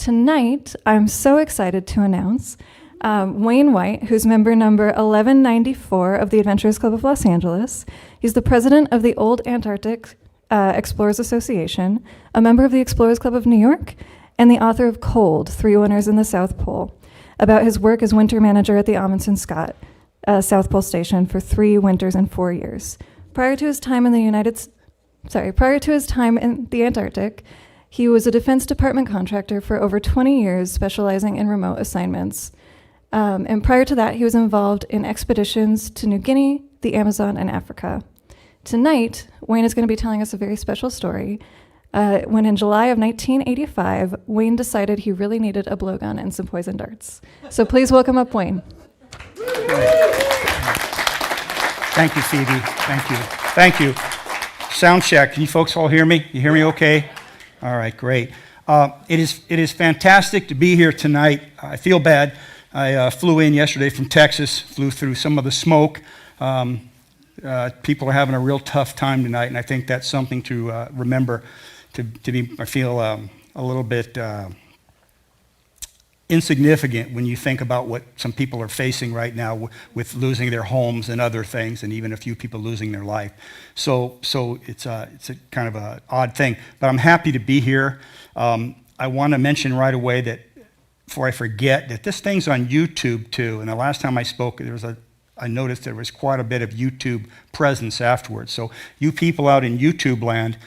Tonight, I'm so excited to announce Wayne White, who's member number 1194 of the Adventurers Club of Los Angeles. He's the president of the Old Antarctic Explorers Association, a member of the Explorers Club of New York, and the author of Cold, 3 Winters in the South Pole, about his work as winter manager at the Amundsen Scott South Pole Station for 3 winters and 4 years. Prior to his time in the Antarctic, he was a Defense Department contractor for over 20 years, specializing in remote assignments. And prior to that, he was involved in expeditions to New Guinea, the Amazon, and Africa. Tonight, Wayne is going to be telling us a very special story. When in July of 1985, Wayne decided he really needed a blowgun and some poison darts. So please welcome up Wayne. Thank you, Phoebe. Thank you. Thank you. Sound check. Can you folks all hear me? You hear me okay? All right, great. It is fantastic to be here tonight. I feel bad. I flew in yesterday from Texas, flew through some of the smoke. People are having a real tough time tonight, and I think that's something to remember. I feel a little bit insignificant when you think about what some people are facing right now with losing their homes and other things, and even a few people losing their life. So it's a kind of an odd thing, but I'm happy to be here. I want to mention right away that, before I forget, that this thing's on YouTube too. And the last time I spoke, I noticed there was quite a bit of YouTube presence afterwards. So you people out in YouTube land,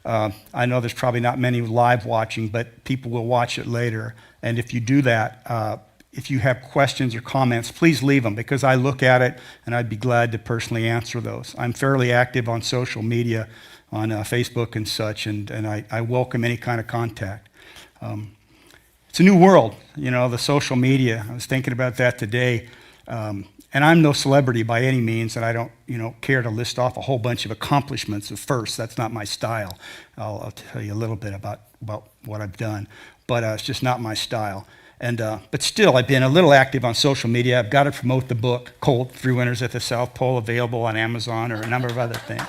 I know there's probably not many live watching, but people will watch it later. And if you do that, if you have questions or comments, please leave them, because I look at it and I'd be glad to personally answer those. I'm fairly active on social media, on Facebook and such, and I welcome any kind of contact. It's a new world, the social media. I was thinking about that today. And I'm no celebrity by any means, and I don't, care to list off a whole bunch of accomplishments at first. That's not my style. I'll tell you a little bit about what I've done, but it's just not my style. And but still, I've been a little active on social media. I've got to promote the book, Cold, 3 Winters at the South Pole, available on Amazon or a number of other things.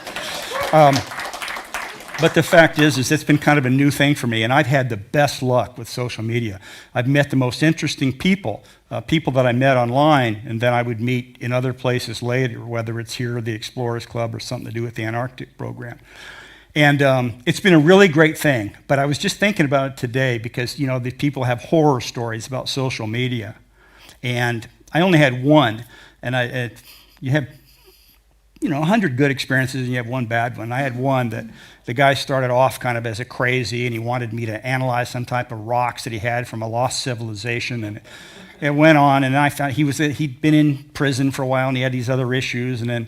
But the fact is it's been kind of a new thing for me, and I've had the best luck with social media. I've met the most interesting people, people that I met online, and then I would meet in other places later, whether it's here or the Explorers Club or something to do with the Antarctic program. And it's been a really great thing, but I was just thinking about it today because, the people have horror stories about social media. And I only had one, and you have 100 good experiences and you have one bad one. I had one that the guy started off kind of as a crazy, and he wanted me to analyze some type of rocks that he had from a lost civilization, and it went on, and I found he'd been in prison for a while, and he had these other issues, and then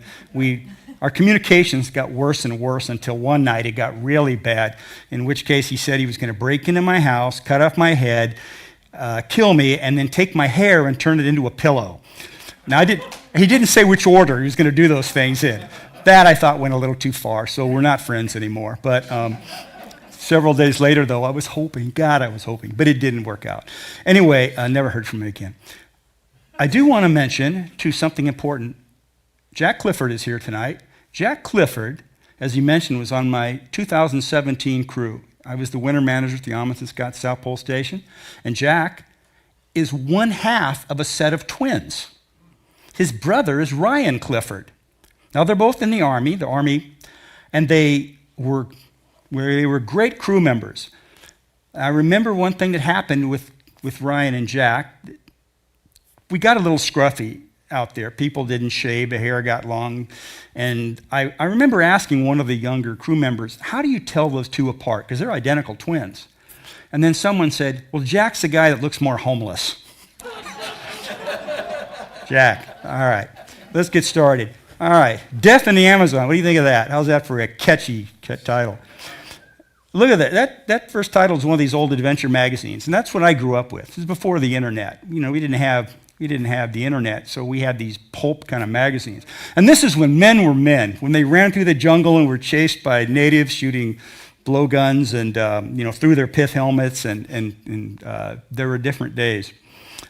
our communications got worse and worse until one night it got really bad, in which case he said he was going to break into my house, cut off my head, kill me, and then take my hair and turn it into a pillow. Now, he didn't say which order he was going to do those things in. That, I thought, went a little too far, so we're not friends anymore. But several days later, though, I was hoping, but it didn't work out. Anyway, I never heard from him again. I do want to mention, too, something important. Jack Clifford is here tonight. Jack Clifford, as he mentioned, was on my 2017 crew. I was the winter manager at the Amundsen Scott South Pole Station, and Jack is one half of a set of twins. His brother is Ryan Clifford. Now, they're both in the Army, and they were great crew members. I remember one thing that happened with Ryan and Jack. We got a little scruffy out there. People didn't shave, the hair got long. And I remember asking one of the younger crew members, how do you tell those two apart? Because they're identical twins. And then someone said, well, Jack's the guy that looks more homeless. Jack, all right, let's get started. All right, Death in the Amazon, what do you think of that? How's that for a catchy title? Look at that. That first title is one of these old adventure magazines, and that's what I grew up with. This is before the internet. We didn't have the internet, so we had these pulp kind of magazines. And this is when men were men, when they ran through the jungle and were chased by natives shooting blowguns and through their pith helmets, and there were different days.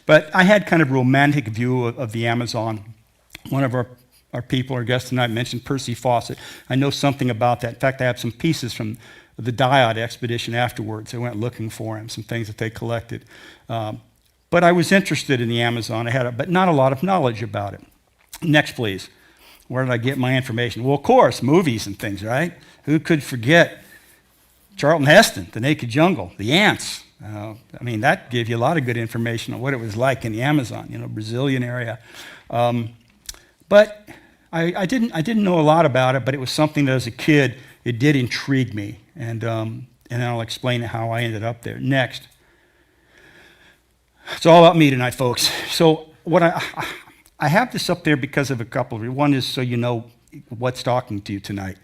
But I had kind of a romantic view of the Amazon. One of our people, our guest tonight, mentioned Percy Fawcett. I know something about that. In fact, I have some pieces from the Diod expedition afterwards. They went looking for him, some things that they collected. But I was interested in the Amazon. I had, but not a lot of knowledge about it. Next, please. Where did I get my information? Well, of course, movies and things, right? Who could forget Charlton Heston, The Naked Jungle, The Ants? I mean, that gave you a lot of good information on what it was like in the Amazon, Brazilian area. But I didn't know a lot about it, but it was something that as a kid, it did intrigue me. And I'll explain how I ended up there. Next. It's all about me tonight, folks. So what I have this up there because of a couple of reasons. One is so you know what's talking to you tonight.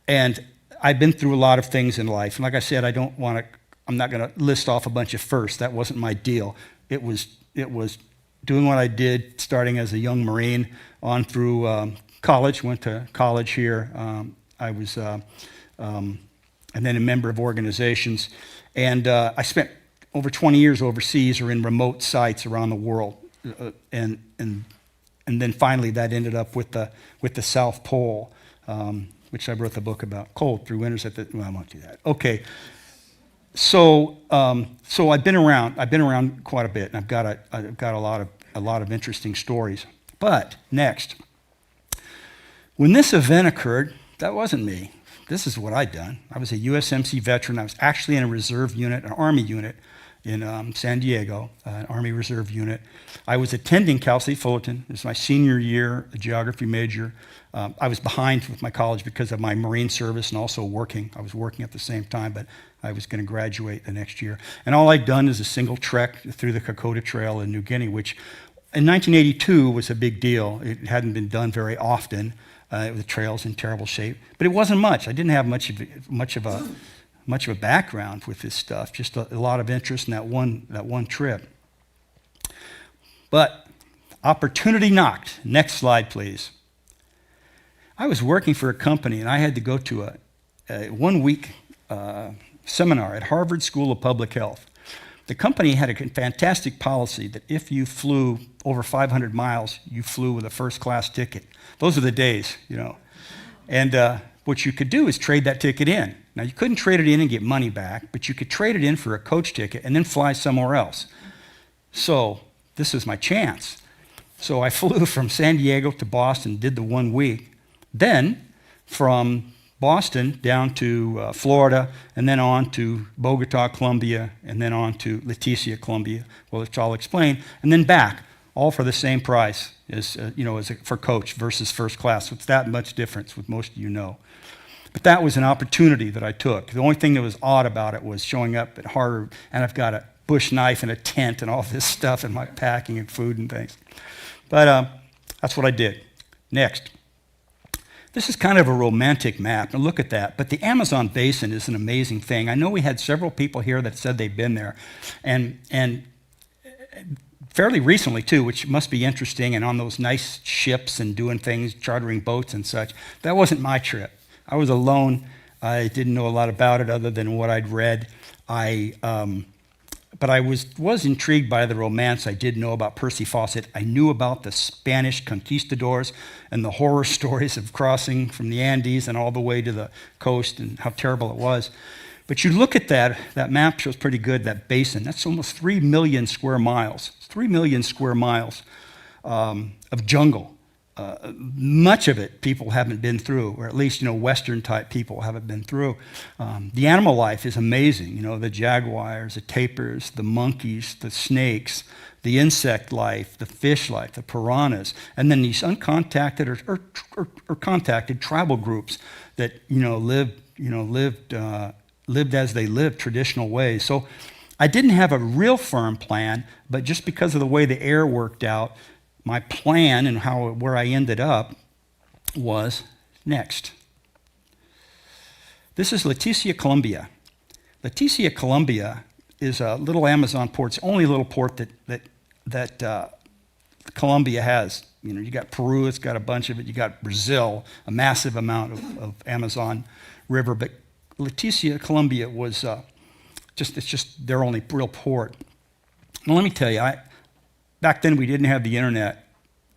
And I've been through a lot of things in life. And like I said, I'm not going to list off a bunch of firsts. That wasn't my deal. It was doing what I did, starting as a young Marine on through college. Went to college here. I was, and then a member of organizations. And I spent over 20 years overseas or in remote sites around the world. And then finally that ended up with the South Pole, which I wrote the book about, Cold Through Winters at the, well, I won't do that. Okay. So I've been around quite a bit, and I've got a lot of interesting stories. But next, when this event occurred, that wasn't me. This is what I'd done. I was a USMC veteran. I was actually in a reserve unit, an Army unit in San Diego, an Army Reserve unit. I was attending Cal State Fullerton. It was my senior year, a geography major. I was behind with my college because of my Marine service and also working. I was working at the same time, but I was going to graduate the next year. And all I'd done is a single trek through the Kokoda Trail in New Guinea, which in 1982 was a big deal. It hadn't been done very often. The trail's in terrible shape, but it wasn't much. I didn't have much of a background with this stuff. Just a lot of interest in that one trip. But opportunity knocked. Next slide, please. I was working for a company, and I had to go to a 1-week seminar at Harvard School of Public Health. The company had a fantastic policy that if you flew over 500 miles, you flew with a first-class ticket. Those are the days, And what you could do is trade that ticket in. Now, you couldn't trade it in and get money back, but you could trade it in for a coach ticket and then fly somewhere else. So this is my chance. So I flew from San Diego to Boston, did the 1 week. Then from Boston down to Florida, and then on to Bogota, Colombia, and then on to Leticia, Colombia, which I'll explain, and then back, all for the same price as for coach versus first class. So it's that much difference, with most of you know. But that was an opportunity that I took. The only thing that was odd about it was showing up at Harvard, and I've got a bush knife and a tent and all this stuff in my packing and food and things. But that's what I did. Next. This is kind of a romantic map. Now look at that. But the Amazon basin is an amazing thing. I know we had several people here that said they've been there. And fairly recently, too, which must be interesting, and on those nice ships and doing things, chartering boats and such. That wasn't my trip. I was alone. I didn't know a lot about it other than what I'd read. But I was intrigued by the romance. I did know about Percy Fawcett. I knew about the Spanish conquistadors and the horror stories of crossing from the Andes and all the way to the coast and how terrible it was. But you look at that map shows pretty good, that basin. That's almost 3 million square miles. 3 million square miles of jungle. Much of it people haven't been through, or at least, Western type people haven't been through. The animal life is amazing. The jaguars, the tapirs, the monkeys, the snakes, the insect life, the fish life, the piranhas, and then these uncontacted or contacted tribal groups that lived as they lived, traditional ways. So I didn't have a real firm plan, but just because of the way the air worked out, my plan and where I ended up was next. This is Leticia, Colombia. Leticia, Colombia is a little Amazon port. It's the only little port that Colombia has. You got Peru, it's got a bunch of it. You got Brazil, a massive amount of Amazon River. But Leticia, Colombia was it's just their only real port. Now let me tell you, back then we didn't have the internet,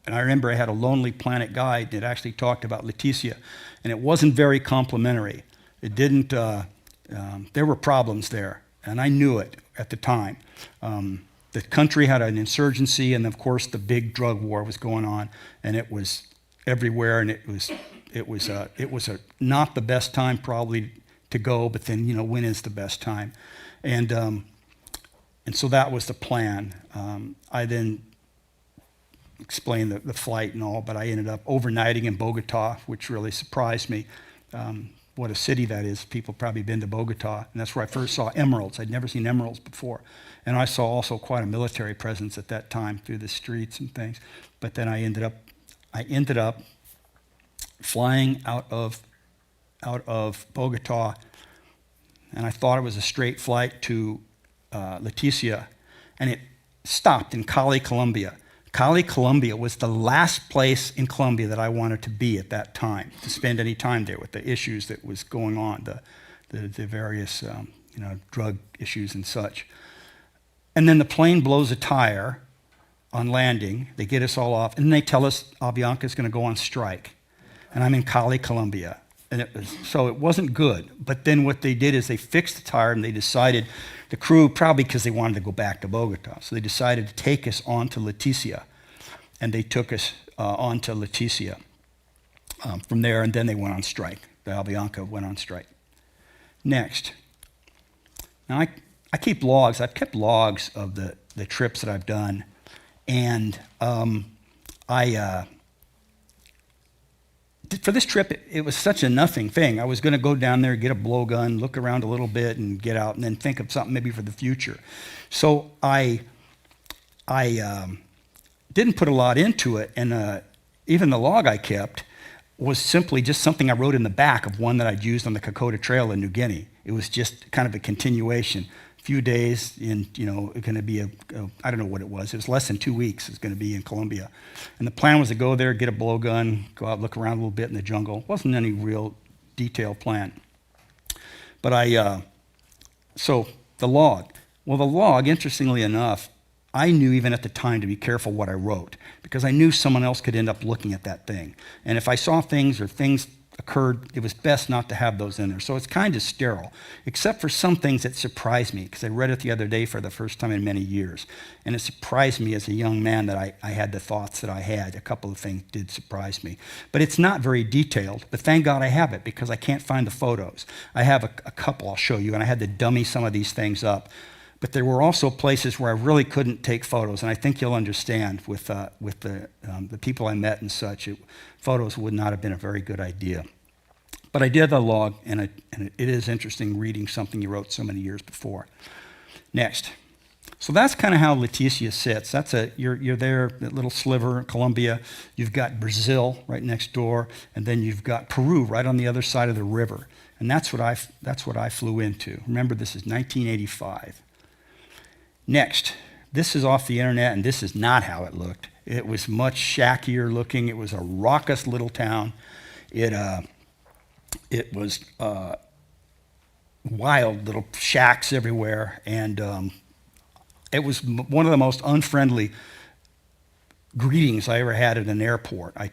and I remember I had a Lonely Planet guide that actually talked about Leticia, and it wasn't very complimentary. It didn't there were problems there, and I knew it at the time. The country had an insurgency, and of course the big drug war was going on, and it was everywhere, and it was not the best time probably to go, but then, when is the best time? And so that was the plan. I then explained the flight and all, but I ended up overnighting in Bogota, which really surprised me. What a city that is. People probably been to Bogota, and that's where I first saw emeralds. I'd never seen emeralds before. And I saw also quite a military presence at that time through the streets and things. But then I ended up flying out of Bogota, and I thought it was a straight flight to Leticia, and it stopped in Cali, Colombia. Cali, Colombia was the last place in Colombia that I wanted to be at that time, to spend any time there with the issues that was going on, the various drug issues and such. And then the plane blows a tire on landing. They get us all off, and they tell us Avianca is going to go on strike. And I'm in Cali, Colombia. And so it wasn't good. But then what they did is they fixed the tire, and they decided, the crew, probably because they wanted to go back to Bogota, so they decided to take us on to Leticia. And they took us on to Leticia from there, and then they went on strike. The Avianca went on strike. Next. Now, I keep logs. I've kept logs of the trips that I've done. And for this trip, it was such a nothing thing. I was going to go down there, get a blowgun, look around a little bit, and get out, and then think of something maybe for the future. So I didn't put a lot into it, and even the log I kept was simply just something I wrote in the back of one that I'd used on the Kokoda Trail in New Guinea. It was just kind of a continuation. Few days in, going to be I don't know what it was. It was less than 2 weeks. It was going to be in Colombia. And the plan was to go there, get a blowgun, go out, look around a little bit in the jungle. It wasn't any real detailed plan. But so the log. Well, the log, interestingly enough, I knew even at the time to be careful what I wrote, because I knew someone else could end up looking at that thing. And if I saw things or things occurred, it was best not to have those in there. So it's kind of sterile, except for some things that surprised me, because I read it the other day for the first time in many years. And it surprised me as a young man that I had the thoughts that I had. A couple of things did surprise me. But it's not very detailed, but thank God I have it, because I can't find the photos. I have a couple I'll show you, and I had to dummy some of these things up. But there were also places where I really couldn't take photos, and I think you'll understand with the people I met and such, photos would not have been a very good idea. But I did the log, and it is interesting reading something you wrote so many years before. Next. So that's kind of how Leticia sits. You're there, that little sliver, Colombia. You've got Brazil right next door, and then you've got Peru right on the other side of the river. And that's what I flew into. Remember, this is 1985. Next, this is off the internet, and this is not how it looked. It was much shackier looking. It was a raucous little town. It was wild little shacks everywhere, and it was one of the most unfriendly greetings I ever had at an airport. I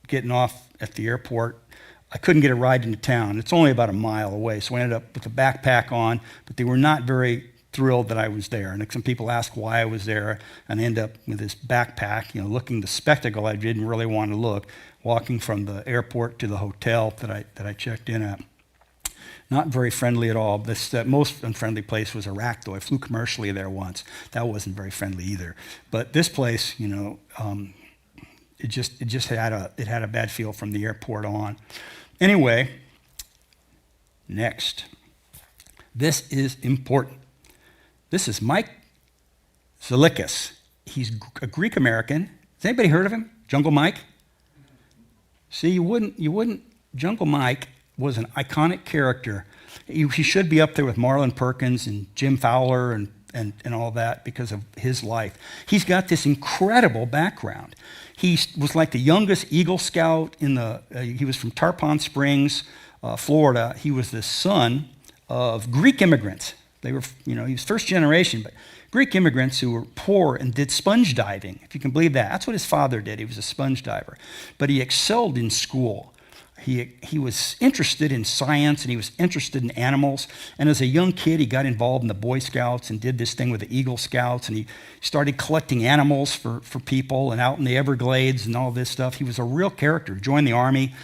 getting off at the airport, I couldn't get a ride into town. It's only about a mile away, so I ended up with a backpack on, but they were not very thrilled that I was there. And some people asked why I was there, and I end up with this backpack, looking the spectacle I didn't really want to look, walking from the airport to the hotel that I checked in at. Not very friendly at all. The most unfriendly place was Iraq, though. I flew commercially there once. That wasn't very friendly either. But this place, it just had a bad feel from the airport on. Anyway, next. This is important. This is Mike Zelikis. He's a Greek American. Has anybody heard of him? Jungle Mike? See, you wouldn't. Jungle Mike was an iconic character. He should be up there with Marlon Perkins and Jim Fowler and all that because of his life. He's got this incredible background. He was like the youngest Eagle Scout he was from Tarpon Springs, Florida. He was the son of Greek immigrants. They were, he was first generation, but Greek immigrants who were poor and did sponge diving, if you can believe that. That's what his father did. He was a sponge diver. But he excelled in school. he was interested in science, and he was interested in animals. And as a young kid, he got involved in the Boy Scouts and did this thing with the Eagle Scouts, and he started collecting animals for people and out in the Everglades and all this stuff. He was a real character. Joined the Army.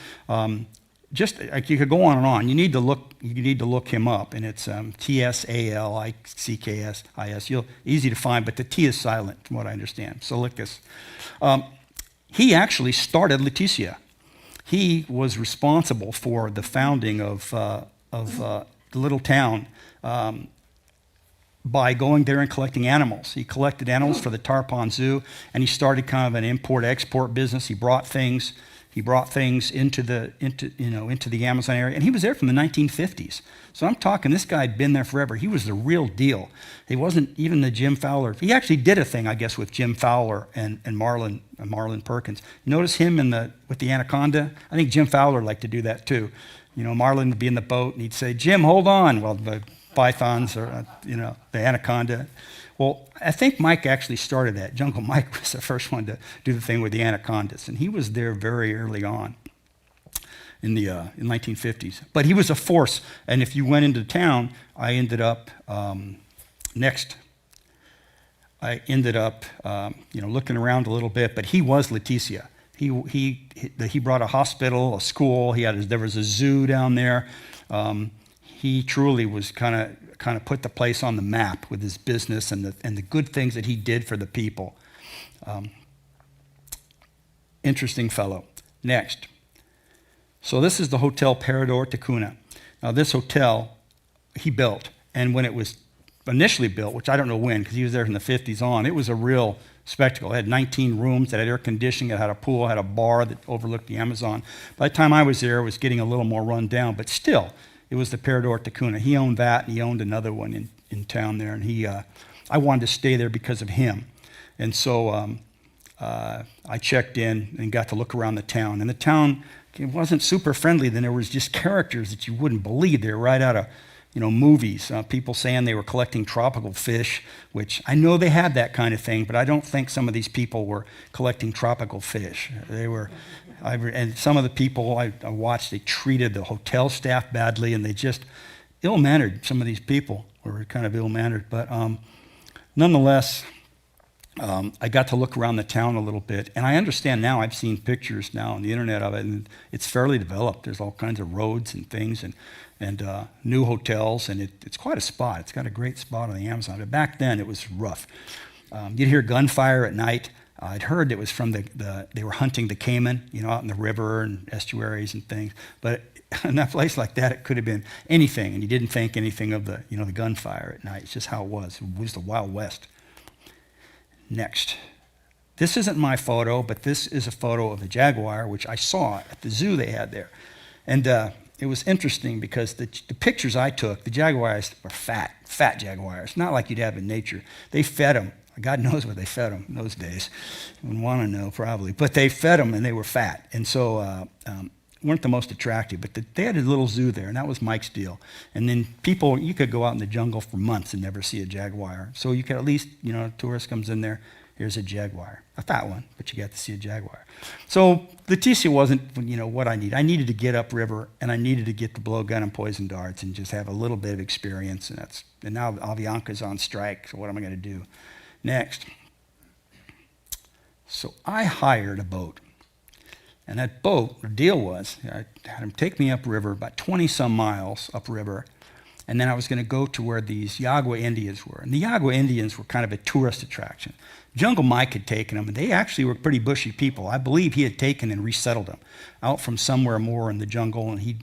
Just like you could go on and on. You need to look him up, and it's Tsalicickis. Easy to find, but the T is silent, from what I understand. Salicus. He actually started Leticia. He was responsible for the founding of the little town by going there and collecting animals. He collected animals for the Tarpon Zoo, and he started kind of an import-export business. He brought things into the Amazon area, and he was there from the 1950s. So I'm talking, this guy had been there forever. He was the real deal. He wasn't even the Jim Fowler. He actually did a thing, I guess, with Jim Fowler and Marlin Perkins. Notice him with the anaconda. I think Jim Fowler liked to do that too. Marlin would be in the boat, and he'd say, "Jim, hold on," while the pythons or the anaconda. Well, I think Mike actually started that. Jungle Mike was the first one to do the thing with the anacondas, and he was there very early on in the 1950s. But he was a force, and if you went into town, I ended up looking around a little bit, but he was Leticia. He brought a hospital, a school. There was a zoo down there. He truly was kind of put the place on the map with his business and the good things that he did for the people. Interesting fellow. Next. So this is the Hotel Parador Tacuna. Now this hotel he built, and when it was initially built, which I don't know when, because he was there from the 50s on, it was a real spectacle. It had 19 rooms, it had air conditioning, it had a pool, it had a bar that overlooked the Amazon. By the time I was there, it was getting a little more run down, but still, it was the Parador Tacuna. He owned that, and he owned another one in town there, and I wanted to stay there because of him. And so I checked in and got to look around the town. And the town, it wasn't super friendly. Then there was just characters that you wouldn't believe. They were right out of movies. People saying they were collecting tropical fish, which I know they had that kind of thing, but I don't think some of these people were collecting tropical fish. And some of the people I watched, they treated the hotel staff badly, and they just ill-mannered. Some of these people were kind of ill-mannered. But nonetheless, I got to look around the town a little bit, and I understand now, I've seen pictures now on the internet of it, and it's fairly developed. There's all kinds of roads and things, and new hotels, and it's quite a spot. It's got a great spot on the Amazon. But back then, it was rough. You'd hear gunfire at night. I'd heard it was from they were hunting the caiman, out in the river and estuaries and things. But in a place like that, it could have been anything, and you didn't think anything of the gunfire at night. It's just how it was. It was the Wild West. Next. This isn't my photo, but this is a photo of the jaguar, which I saw at the zoo they had there. And it was interesting because the pictures I took, the jaguars were fat jaguars, not like you'd have in nature. They fed them. God knows what they fed them in those days. I wouldn't want to know, probably. But they fed them, and they were fat. And so weren't the most attractive. But they had a little zoo there, and that was Mike's deal. And then you could go out in the jungle for months and never see a jaguar. So you could at least, a tourist comes in there, here's a jaguar. A fat one, but you got to see a jaguar. So Leticia wasn't, what I needed. I needed to get upriver, and I needed to get the blowgun and poison darts and just have a little bit of experience. And now Avianca's on strike, so what am I going to do? Next. So I hired a boat. And that boat, the deal was, I had him take me upriver, about 20-some miles upriver, and then I was going to go to where these Yagua Indians were. And the Yagua Indians were kind of a tourist attraction. Jungle Mike had taken them, and they actually were pretty bushy people. I believe he had taken and resettled them out from somewhere more in the jungle, and he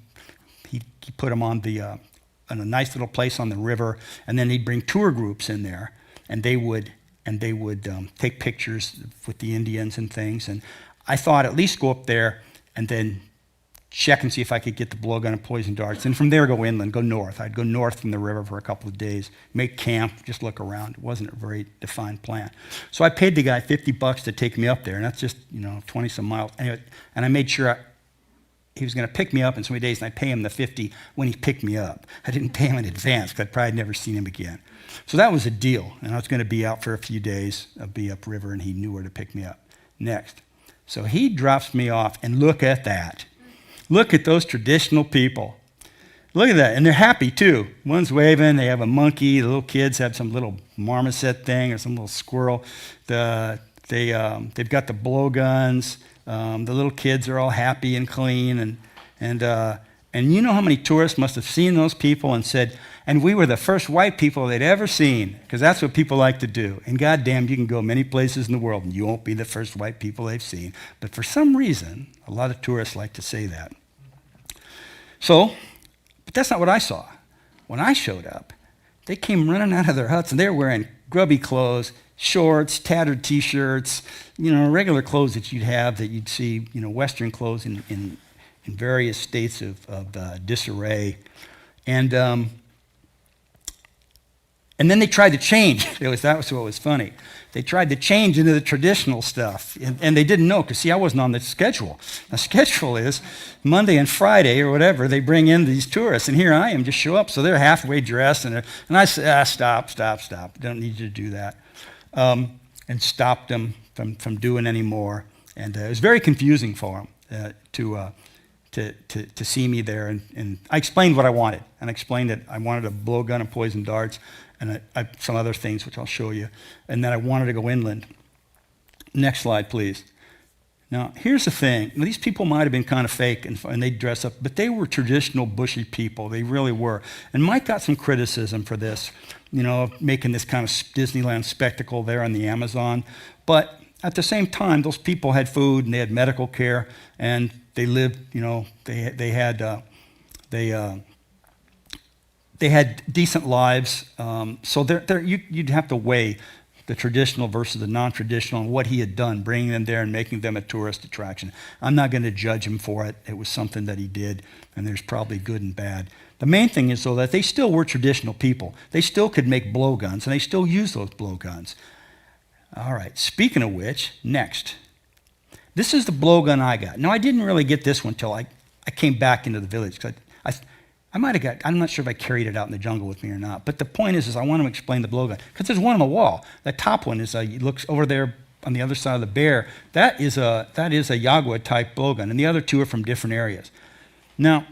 put them on a nice little place on the river, and then he'd bring tour groups in there, and they would take pictures with the Indians and things. And I thought at least go up there and then check and see if I could get the blowgun and poison darts. And from there, go inland, go north. I'd go north from the river for a couple of days, make camp, just look around. It wasn't a very defined plan. So I paid the guy $50 to take me up there, and that's just, 20-some miles. And I made sure he was going to pick me up in so many days, and I'd pay him the $50 when he picked me up. I didn't pay him in advance because I'd probably never seen him again. So that was a deal, and I was going to be out for a few days, be upriver, and he knew where to pick me up. Next. So he drops me off, and look at that. Look at those traditional people. Look at that, and they're happy too. One's waving, they have a monkey, the little kids have some little marmoset thing or some little squirrel. They've got the blowguns. The little kids are all happy and clean, and you know how many tourists must have seen those people and said, and we were the first white people they'd ever seen, because that's what people like to do. And goddamn, you can go many places in the world and you won't be the first white people they've seen. But for some reason, a lot of tourists like to say that. But that's not what I saw. When I showed up, they came running out of their huts and they were wearing grubby clothes, shorts, tattered T-shirts, regular clothes that you'd see, Western clothes in various states of disarray. And then they tried to change. That was what was funny. They tried to change into the traditional stuff, and they didn't know, because, see, I wasn't on the schedule. The schedule is Monday and Friday or whatever, they bring in these tourists, and here I am, just show up. So they're halfway dressed, and I said, stop. Don't need you to do that. And stopped them from doing any more. And it was very confusing for them to see me there. And I explained what I wanted, and I explained that I wanted a blowgun and poison darts, and some other things, which I'll show you, and then I wanted to go inland. Next slide, please. Now, here's the thing. These people might have been kind of fake, and they'd dress up, but they were traditional bushy people. They really were. And Mike got some criticism for this, making this kind of Disneyland spectacle there on the Amazon. But at the same time, those people had food, and they had medical care, and they lived, they had decent lives. So you'd have to weigh the traditional versus the non-traditional and what he had done, bringing them there and making them a tourist attraction. I'm not going to judge him for it. It was something that he did, and there's probably good and bad. The main thing is, though, that they still were traditional people. They still could make blowguns, and they still use those blowguns. All right, speaking of which, next. This is the blowgun I got. Now, I didn't really get this one until I came back into the village, because I might have I'm not sure if I carried it out in the jungle with me or not, but the point is I want to explain the blowgun, because there's one on the wall. That top one looks over there on the other side of the bear. That is a Yagua type blowgun, and the other two are from different areas. Now,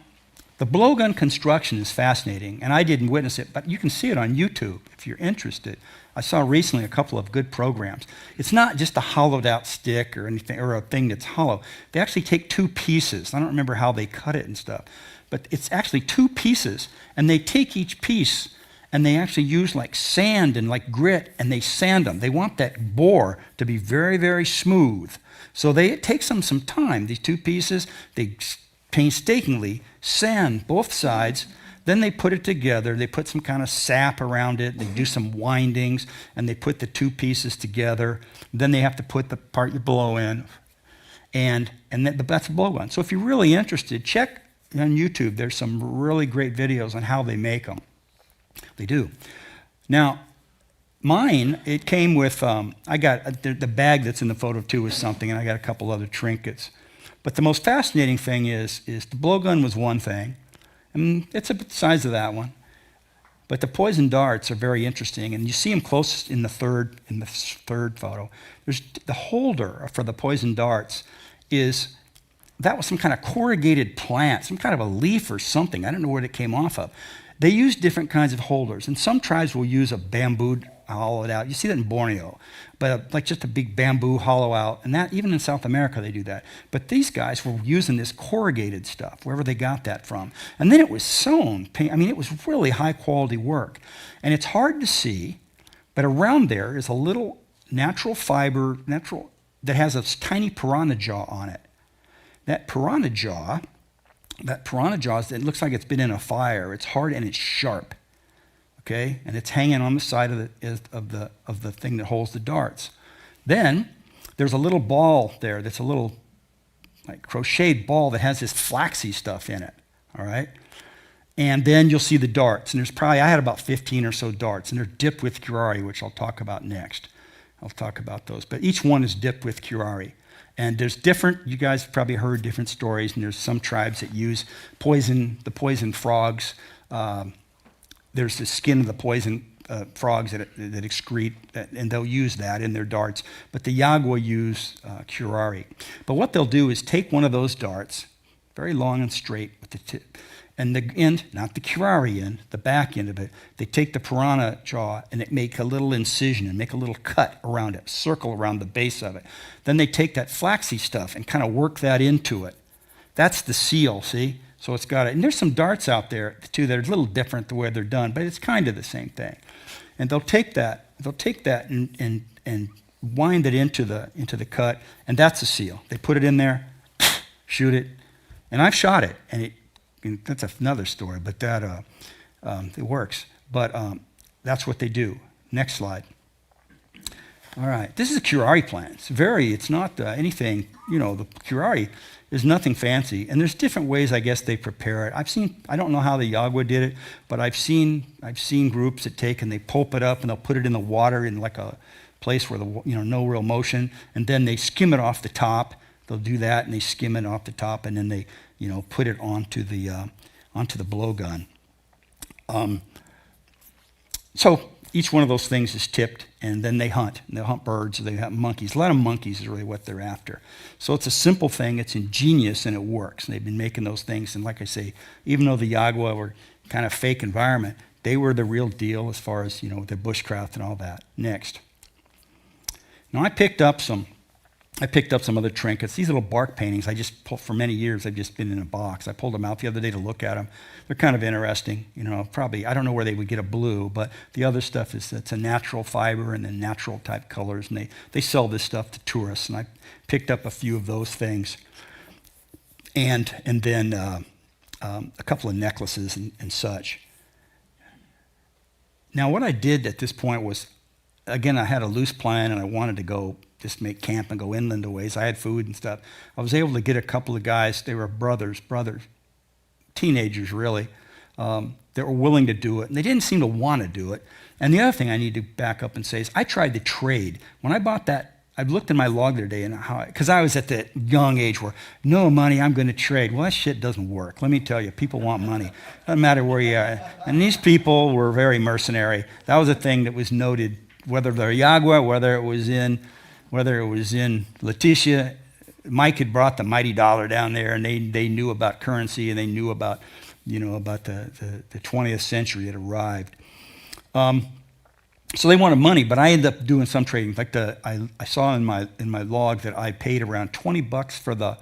the blowgun construction is fascinating, and I didn't witness it, but you can see it on YouTube if you're interested. I saw recently a couple of good programs. It's not just a hollowed out stick or anything, or a thing that's hollow. They actually take two pieces. I don't remember how they cut it and stuff, but it's actually two pieces, and they take each piece and they actually use like sand and like grit, and they sand them. They want that bore to be very, very smooth. So it takes them some time. These two pieces, they painstakingly sand both sides. Then they put it together. They put some kind of sap around it. They do some windings, and they put the two pieces together. Then they have to put the part you blow in, and that's a blowgun. So if you're really interested, check on YouTube. There's some really great videos on how they make them. They do. Now, mine, it came with, I got the bag that's in the photo too is something, and I got a couple other trinkets. But the most fascinating thing is the blowgun was one thing, and it's about the size of that one. But the poison darts are very interesting, and you see them close in the third photo. There's the holder for the poison darts that was some kind of corrugated plant, some kind of a leaf or something. I don't know where it came off of. They use different kinds of holders, and some tribes will use a bamboo hollowed out. You see that in Borneo, but like just a big bamboo hollow out, and that even in South America they do that. But these guys were using this corrugated stuff, wherever they got that from. And then it was sewn. I mean, it was really high quality work. And it's hard to see, but around there is a little natural fiber, that has a tiny piranha jaw on it. That piranha jaw, it looks like it's been in a fire. It's hard and it's sharp, okay? And it's hanging on the side of the thing that holds the darts. Then there's a little ball there that's a little like crocheted ball that has this flaxy stuff in it, all right? And then you'll see the darts. And I had about 15 or so darts, and they're dipped with curare, which I'll talk about next. I'll talk about those. But each one is dipped with curare. And there's you guys have probably heard different stories, and there's some tribes that use the poison frogs. There's the skin of the poison frogs that excrete, and they'll use that in their darts. But the Yagua use curare. But what they'll do is take one of those darts, very long and straight with the tip. And the end, not the curare end, the back end of it, they take the piranha jaw and they make a little incision and make a little cut around it, circle around the base of it. Then they take that flaxy stuff and kind of work that into it. That's the seal, see? So it's got it. And there's some darts out there, too, that are a little different the way they're done, but it's kind of the same thing. And they'll take that and wind it into the cut, and that's a seal. They put it in there, shoot it, and I've shot it, and that's another story, but that it works. But that's what they do. Next slide. All right, this is a curare plant. It's not anything, the curare is nothing fancy, and there's different ways I guess they prepare it. I don't know how the Yagua did it, but I've seen groups that take and they pulp it up and they'll put it in the water in like a place where no real motion, and then they skim it off the top. They'll do that and they skim it off the top, and then they put it onto the blowgun. So each one of those things is tipped, and then they hunt. And they'll hunt birds, they hunt monkeys. A lot of monkeys is really what they're after. So it's a simple thing, it's ingenious, and it works. And they've been making those things, and like I say, even though the Yagua were kind of fake environment, they were the real deal as far as, the bushcraft and all that. Next. Now I picked up some other trinkets. These little bark paintings, for many years, I've just been in a box. I pulled them out the other day to look at them. They're kind of interesting. Probably, I don't know where they would get a blue, but the other stuff it's a natural fiber and then natural type colors. And they sell this stuff to tourists. And I picked up a few of those things. And then a couple of necklaces and such. Now, what I did at this point was, again, I had a loose plan and I wanted to go just make camp and go inland a ways. I had food and stuff. I was able to get a couple of guys, they were brothers, teenagers really, that were willing to do it. And they didn't seem to want to do it. And the other thing I need to back up and say is I tried to trade. When I bought that, I looked in my log the other day, and because I was at the young age where, no money, I'm going to trade. Well, that shit doesn't work. Let me tell you, people want money. Doesn't matter where you are. And these people were very mercenary. That was a thing that was noted, whether they're Yagua, whether it was in Leticia. Mike had brought the mighty dollar down there, and they knew about currency, and they knew about the 20th century had arrived. So they wanted money, but I ended up doing some trading. In fact, I saw in my log that I paid around $20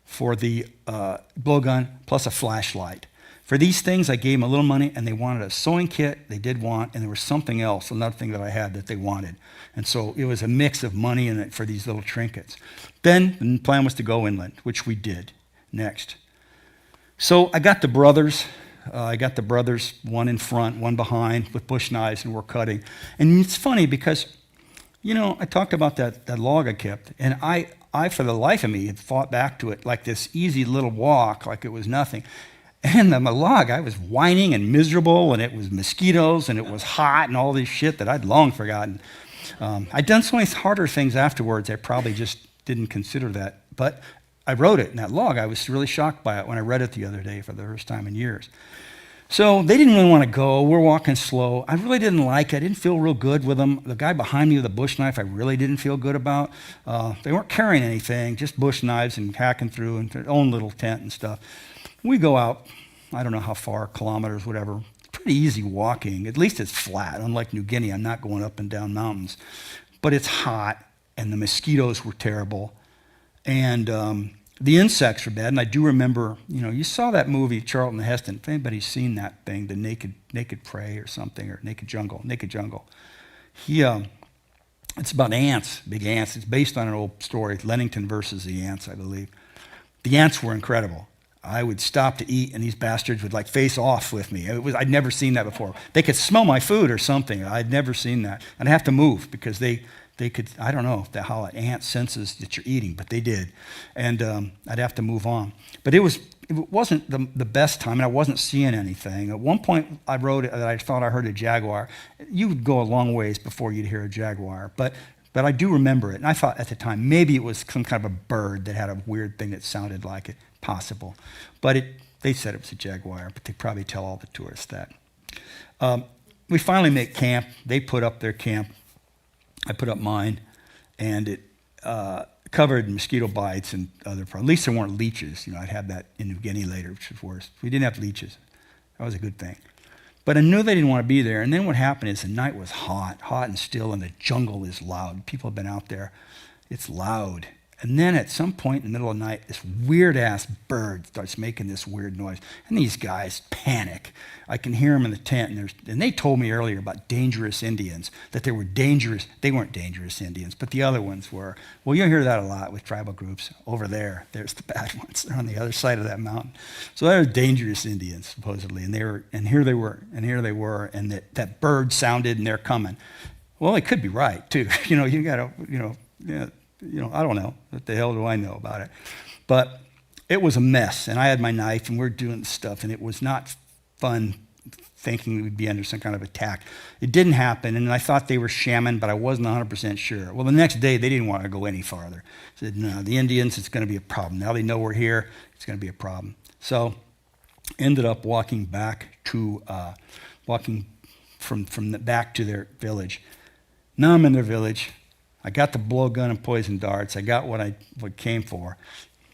for the blowgun plus a flashlight. For these things, I gave them a little money, and they wanted a sewing kit. They did want, and there was something else, another thing that I had that they wanted. And so it was a mix of money in it for these little trinkets. Then the plan was to go inland, which we did. Next. So I got the brothers. One in front, one behind, with bush knives, and we're cutting. And it's funny because, I talked about that log I kept, and I, for the life of me, had fought back to it like this easy little walk, like it was nothing. And on the log, I was whining and miserable, and it was mosquitoes, and it was hot, and all this shit that I'd long forgotten. I'd done so many harder things afterwards, I probably just didn't consider that. But I wrote it in that log. I was really shocked by it when I read it the other day for the first time in years. So they didn't really want to go. We're walking slow. I really didn't like it. I didn't feel real good with them. The guy behind me with the bush knife, I really didn't feel good about. They weren't carrying anything, just bush knives and hacking through and their own little tent and stuff. We go out, I don't know how far, kilometers, whatever. Pretty easy walking. At least it's flat. Unlike New Guinea, I'm not going up and down mountains. But it's hot, and the mosquitoes were terrible. And the insects were bad. And I do remember, you saw that movie, Charlton Heston. If anybody's seen that thing, The Naked Prey or something, or Naked Jungle. It's about ants, big ants. It's based on an old story, Lennington versus the ants, I believe. The ants were incredible. I would stop to eat, and these bastards would face off with me. I'd never seen that before. They could smell my food or something. I'd never seen that. And I'd have to move because they could, I don't know how an ant senses that you're eating, but they did. And I'd have to move on. But it wasn't the best time, and I wasn't seeing anything. At one point, I wrote that I thought I heard a jaguar. You would go a long ways before you'd hear a jaguar. But I do remember it, and I thought at the time maybe it was some kind of a bird that had a weird thing that sounded like it. Possible. But they said it was a jaguar, but they probably tell all the tourists that. We finally make camp. They put up their camp. I put up mine, and it covered in mosquito bites and other problems. At least there weren't leeches. I'd have that in New Guinea later, which was worse. We didn't have leeches. That was a good thing. But I knew they didn't want to be there. And then what happened is the night was hot and still, and the jungle is loud. People have been out there. It's loud. And then at some point in the middle of the night, this weird-ass bird starts making this weird noise. And these guys panic. I can hear them in the tent. And they told me earlier about dangerous Indians, that they were dangerous. They weren't dangerous Indians, but the other ones were. Well, you'll hear that a lot with tribal groups. Over there, there's the bad ones. They're on the other side of that mountain. So they're dangerous Indians, supposedly. And here they were, and that bird sounded, and they're coming. Well, they could be right, too. You got to, yeah. I don't know. What the hell do I know about it? But it was a mess, and I had my knife, and we're doing stuff, and it was not fun thinking we'd be under some kind of attack. It didn't happen, and I thought they were shamming, but I wasn't 100% sure. Well, the next day, they didn't want to go any farther. They said, no, the Indians, it's going to be a problem. Now they know we're here, it's going to be a problem. So ended up walking back to, back to their village. Now I'm in their village. I got the blowgun and poison darts. I got what came for.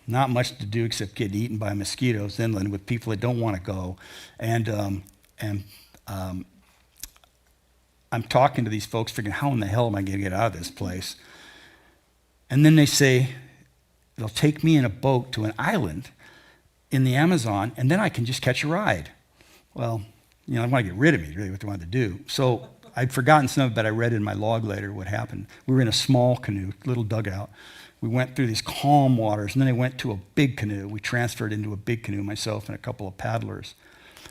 Not much to do except get eaten by mosquitoes inland with people that don't want to go. And I'm talking to these folks, figuring, how in the hell am I going to get out of this place? And then they say, they'll take me in a boat to an island in the Amazon, and then I can just catch a ride. Well, they want to get rid of me, really, what they wanted to do. So I'd forgotten some of it, but I read in my log later what happened. We were in a small canoe, little dugout. We went through these calm waters, and then I went to a big canoe. We transferred into a big canoe, myself and a couple of paddlers.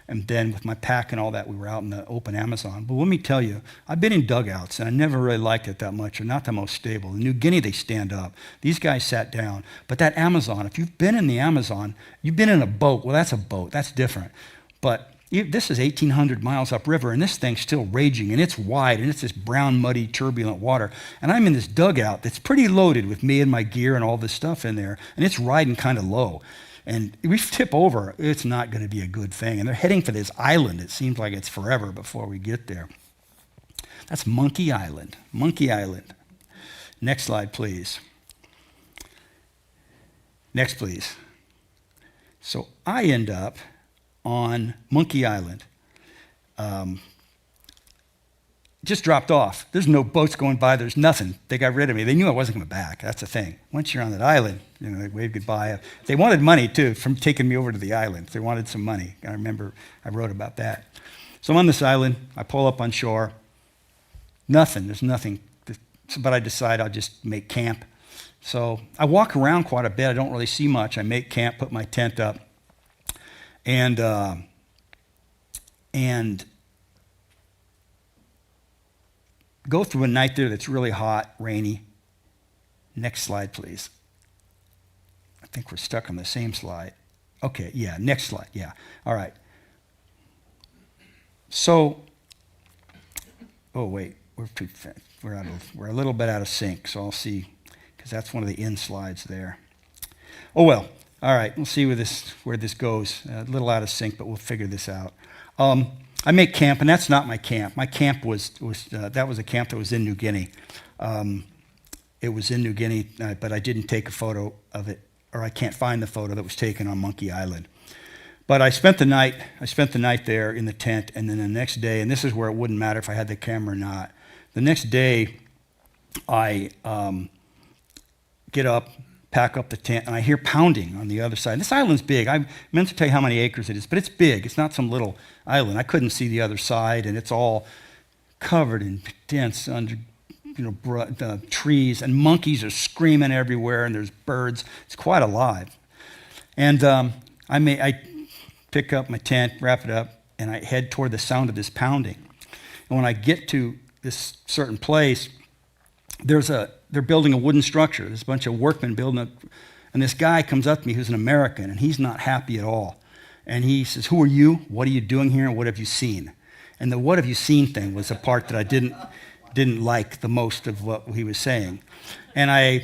And then with my pack and all that, we were out in the open Amazon. But let me tell you, I've been in dugouts, and I never really liked it that much. They're not the most stable. In New Guinea, they stand up. These guys sat down. But that Amazon, if you've been in the Amazon, you've been in a boat. Well, that's a boat. That's different. But this is 1,800 miles upriver, and this thing's still raging, and it's wide, and it's this brown, muddy, turbulent water. And I'm in this dugout that's pretty loaded with me and my gear and all this stuff in there, and it's riding kind of low. And if we tip over, it's not going to be a good thing. And they're heading for this island. It seems like it's forever before we get there. That's Monkey Island. Monkey Island. Next slide, please. Next, please. So I end up on Monkey Island. Just dropped off. There's no boats going by. There's nothing. They got rid of me. They knew I wasn't coming back. That's the thing. Once you're on that island, they wave goodbye. They wanted money, too, from taking me over to the island. They wanted some money. I remember I wrote about that. So I'm on this island. I pull up on shore. Nothing. There's nothing. But I decide I'll just make camp. So I walk around quite a bit. I don't really see much. I make camp, put my tent up. And go through a night there that's really hot, rainy. Next slide, please. I think we're stuck on the same slide. Okay, yeah, next slide, yeah. All right. So, oh wait, we're a little bit out of sync, so I'll see, because that's one of the end slides there. Oh well. All right, we'll see where this goes. A little out of sync, but we'll figure this out. I make camp, and that's not my camp. My camp was a camp that was in New Guinea. It was in New Guinea, but I didn't take a photo of it, or I can't find the photo that was taken on Monkey Island. But I spent the night there in the tent, and then the next day, and this is where it wouldn't matter if I had the camera or not. The next day, I get up, pack up the tent, and I hear pounding on the other side. This island's big. I meant to tell you how many acres it is, but it's big. It's not some little island. I couldn't see the other side, and it's all covered in dense trees, and monkeys are screaming everywhere, and there's birds. It's quite alive. And I pick up my tent, wrap it up, and I head toward the sound of this pounding. And when I get to this certain place, they're building a wooden structure. There's a bunch of workmen building it. And this guy comes up to me who's an American, and he's not happy at all. And he says, "Who are you? What are you doing here? And what have you seen?" And the "what have you seen" thing was the part that I didn't like the most of what he was saying. And I,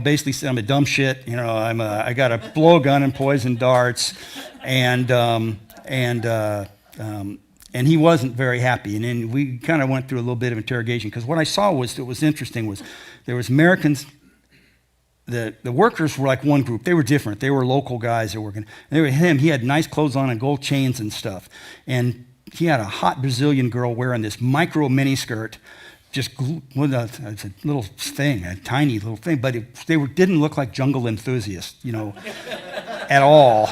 basically said, I'm a dumb shit. I got a blowgun and poison darts. And he wasn't very happy. And then we kind of went through a little bit of interrogation, because what I saw was interesting was there was Americans the workers were like one group. They were different. They were local guys that were working. And they were him. He had nice clothes on and gold chains and stuff. And he had a hot Brazilian girl wearing this micro miniskirt, just with it's a little thing, a tiny little thing. But didn't look like jungle enthusiasts, at all.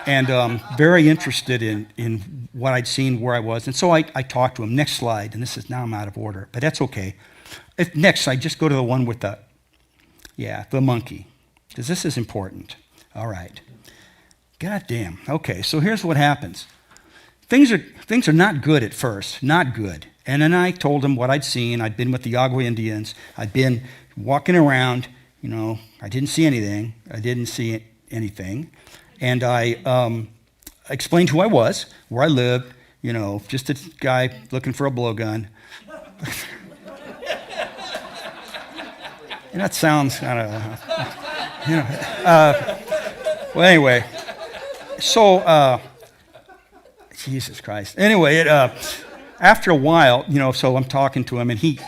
And very interested in what I'd seen, where I was. And so I talked to him. Next slide. And now I'm out of order, but that's okay. Next, I just go to the one with the monkey, because this is important. All right. God damn. Okay, so here's what happens. Things are not good at first, not good. And then I told him what I'd seen. I'd been with the Yagua Indians. I'd been walking around. I didn't see anything. And I explained who I was, where I lived, just a guy looking for a blowgun. And that sounds kind of, well, anyway. So, Jesus Christ. Anyway, after a while, so I'm talking to him, and he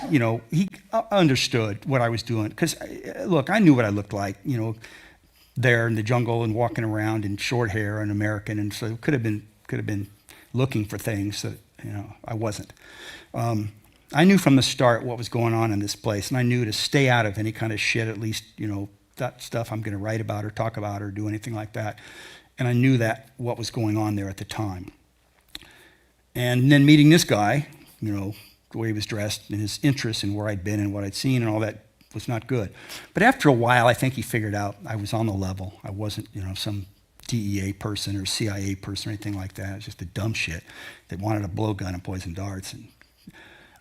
understood what I was doing. Because, look, I knew what I looked like, there in the jungle and walking around in short hair and American, and so could have been looking for things that, I wasn't. I knew from the start what was going on in this place, and I knew to stay out of any kind of shit, at least, that stuff I'm going to write about or talk about or do anything like that. And I knew that what was going on there at the time. And then meeting this guy, the way he was dressed and his interest in where I'd been and what I'd seen and all that was not good. But after a while, I think he figured out I was on the level. I wasn't, some DEA person or CIA person or anything like that. It was just a dumb shit that wanted a blowgun and poison darts.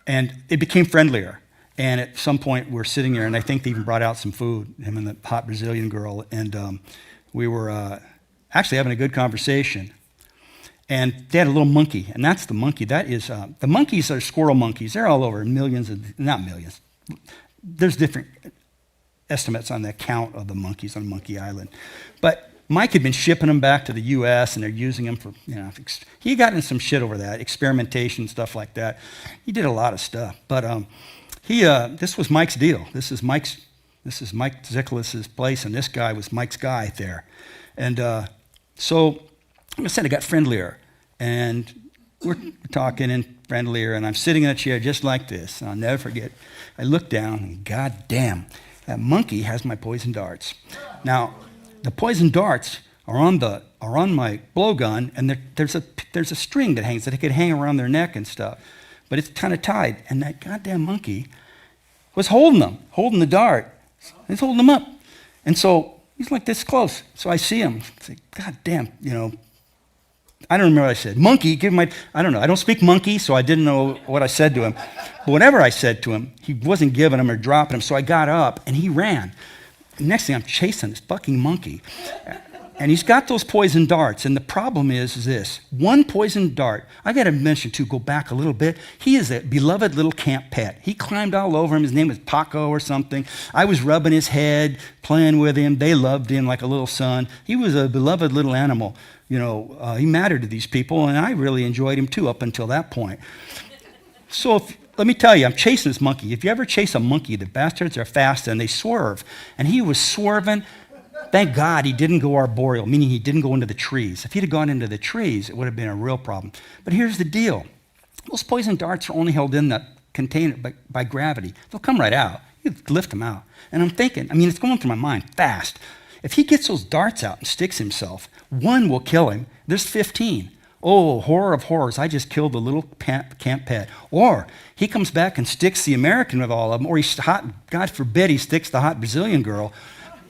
And it became friendlier. And at some point, we're sitting there, and I think they even brought out some food, him and the hot Brazilian girl, and we were actually having a good conversation. And they had a little monkey, and that's the monkey. That is, the monkeys are squirrel monkeys. They're all over, not millions. There's different estimates on the count of the monkeys on Monkey Island. But Mike had been shipping them back to the U.S., and they're using them for, he got in some shit over that, experimentation, stuff like that. He did a lot of stuff. But this was Mike's deal. This is Mike Zickelis's place, and this guy was Mike's guy there. And so, like I said, it got friendlier. And we're talking and friendlier, and I'm sitting in a chair just like this. And I'll never forget. I look down, and god damn, that monkey has my poison darts. Now, the poison darts are on my blowgun, and there's a string that hangs that it could hang around their neck and stuff, but it's kind of tied. And that goddamn monkey was holding the dart. He's holding them up, and so he's like this close. So I see him. It's like, god damn, I don't remember what I said. Monkey, I don't know. I don't speak monkey, so I didn't know what I said to him. But whatever I said to him, he wasn't giving him or dropping him, so I got up, and he ran. Next thing, I'm chasing this fucking monkey. And he's got those poison darts, and the problem is this. One poison dart, I got to mention, too, go back a little bit. He is a beloved little camp pet. He climbed all over him. His name was Paco or something. I was rubbing his head, playing with him. They loved him like a little son. He was a beloved little animal. He mattered to these people, and I really enjoyed him, too, up until that point. So let me tell you, I'm chasing this monkey. If you ever chase a monkey, the bastards are fast, and they swerve. And he was swerving. Thank God he didn't go arboreal, meaning he didn't go into the trees. If he'd have gone into the trees, it would have been a real problem. But here's the deal. Those poison darts are only held in that container by gravity. They'll come right out. You lift them out. And I'm thinking, it's going through my mind fast. If he gets those darts out and sticks himself, one will kill him. There's 15. Oh, horror of horrors, I just killed the little camp pet. Or he comes back and sticks the American with all of them, or God forbid, he sticks the hot Brazilian girl.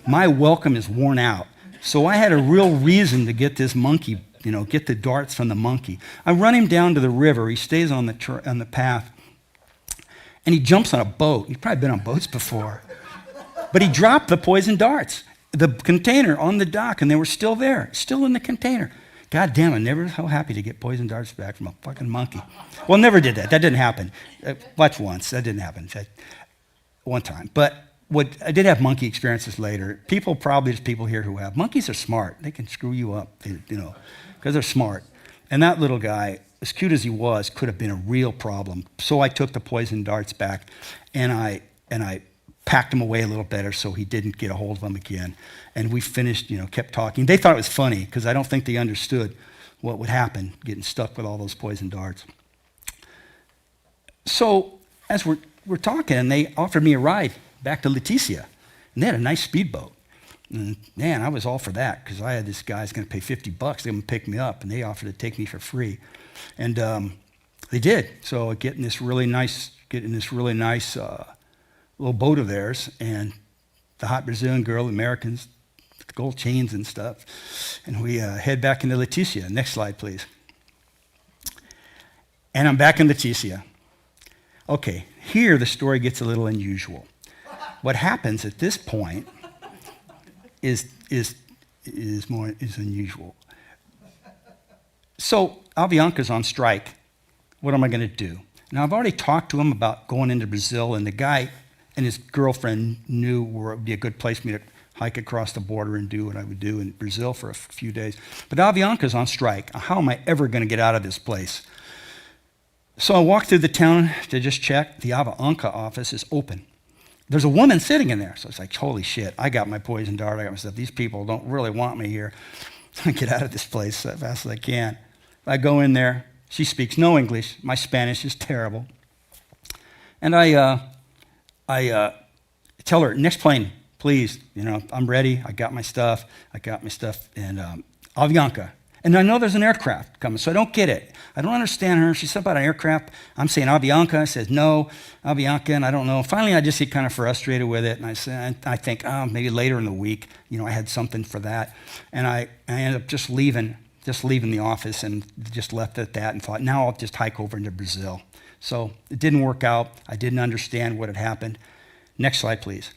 My welcome is worn out. So I had a real reason to get this monkey, get the darts from the monkey. I run him down to the river. He stays on the path, and he jumps on a boat. He's probably been on boats before. But he dropped the poison darts, the container on the dock, and they were still there, still in the container. God damn, I'm never so happy to get poison darts back from a fucking monkey. Well, never did that. That didn't happen. Watch once. That didn't happen. One time. But I did have monkey experiences later. There's people here who have. Monkeys are smart. They can screw you up, because they're smart. And that little guy, as cute as he was, could have been a real problem. So I took the poison darts back, and I packed him away a little better so he didn't get a hold of him again. And we finished, kept talking. They thought it was funny because I don't think they understood what would happen getting stuck with all those poison darts. So as we're talking, and they offered me a ride back to Leticia. And they had a nice speedboat. And man, I was all for that because I had this guy's going to pay $50. They're going to pick me up, and they offered to take me for free. And they did. So I get in this really nice little boat of theirs, and the hot Brazilian girl, Americans, with gold chains and stuff. And we head back into Leticia. Next slide, please. And I'm back in Leticia. Okay, here the story gets a little unusual. What happens at this point is unusual. So Avianca's on strike. What am I going to do? Now, I've already talked to him about going into Brazil, and the guy and his girlfriend knew where it would be a good place for me to hike across the border and do what I would do in Brazil for a few days. But Avianca's on strike. How am I ever going to get out of this place? So I walked through the town to just check. The Avianca office is open. There's a woman sitting in there. So it's like, holy shit, I got my poison dart, I got my stuff. These people don't really want me here. I get out of this place as fast as I can. I go in there. She speaks no English. My Spanish is terrible. And I tell her, next plane, please. I'm ready. I got my stuff. And Avianca. And I know there's an aircraft coming, so I don't get it. I don't understand her. She said about an aircraft. I'm saying Avianca. Says no, Avianca, and I don't know. Finally, I just get kind of frustrated with it, and I think, maybe later in the week, I had something for that. And I ended up just leaving the office and just left it at that and thought, now I'll just hike over into Brazil. So it didn't work out. I didn't understand what had happened. Next slide, please.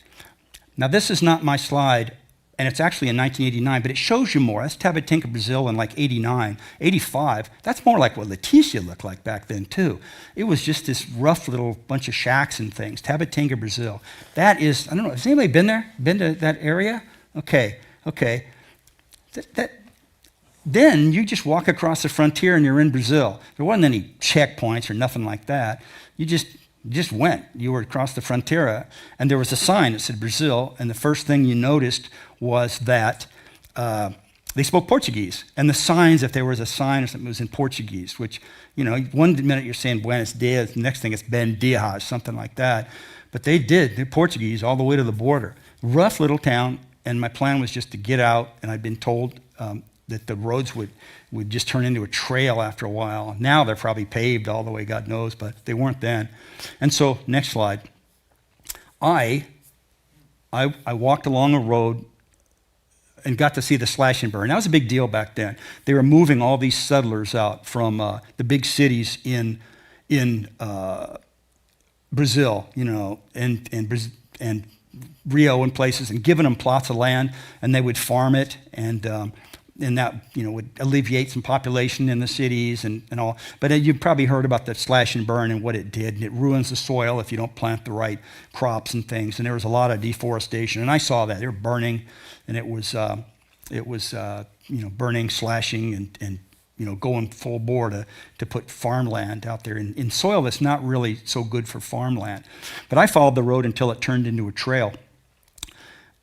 Now, this is not my slide, and it's actually in 1989, but it shows you more. That's Tabatinga, Brazil in like 89, 85. That's more like what Leticia looked like back then, too. It was just this rough little bunch of shacks and things. Tabatinga, Brazil. That is, I don't know, has anybody been there? Been to that area? Okay. Then you just walk across the frontier and you're in Brazil. There wasn't any checkpoints or nothing like that. You just went. You were across the frontier, and there was a sign that said Brazil, and the first thing you noticed was that they spoke Portuguese. And the signs, if there was a sign or something, it was in Portuguese, which, one minute you're saying Buenos Dias, the next thing it's Ben Dias, something like that. But they're Portuguese all the way to the border. Rough little town, and my plan was just to get out, and I'd been told that the roads would just turn into a trail after a while. Now they're probably paved all the way, God knows, but they weren't then. And so, next slide. I walked along a road and got to see the slash and burn. That was a big deal back then. They were moving all these settlers out from the big cities in Brazil, and Rio and places, and giving them plots of land, and they would farm it, and that would alleviate some population in the cities and all. But you've probably heard about the slash and burn and what it did. And it ruins the soil if you don't plant the right crops and things. And there was a lot of deforestation. And I saw that. They were burning, and it was burning, slashing, and going full bore to put farmland out there in soil that's not really so good for farmland. But I followed the road until it turned into a trail.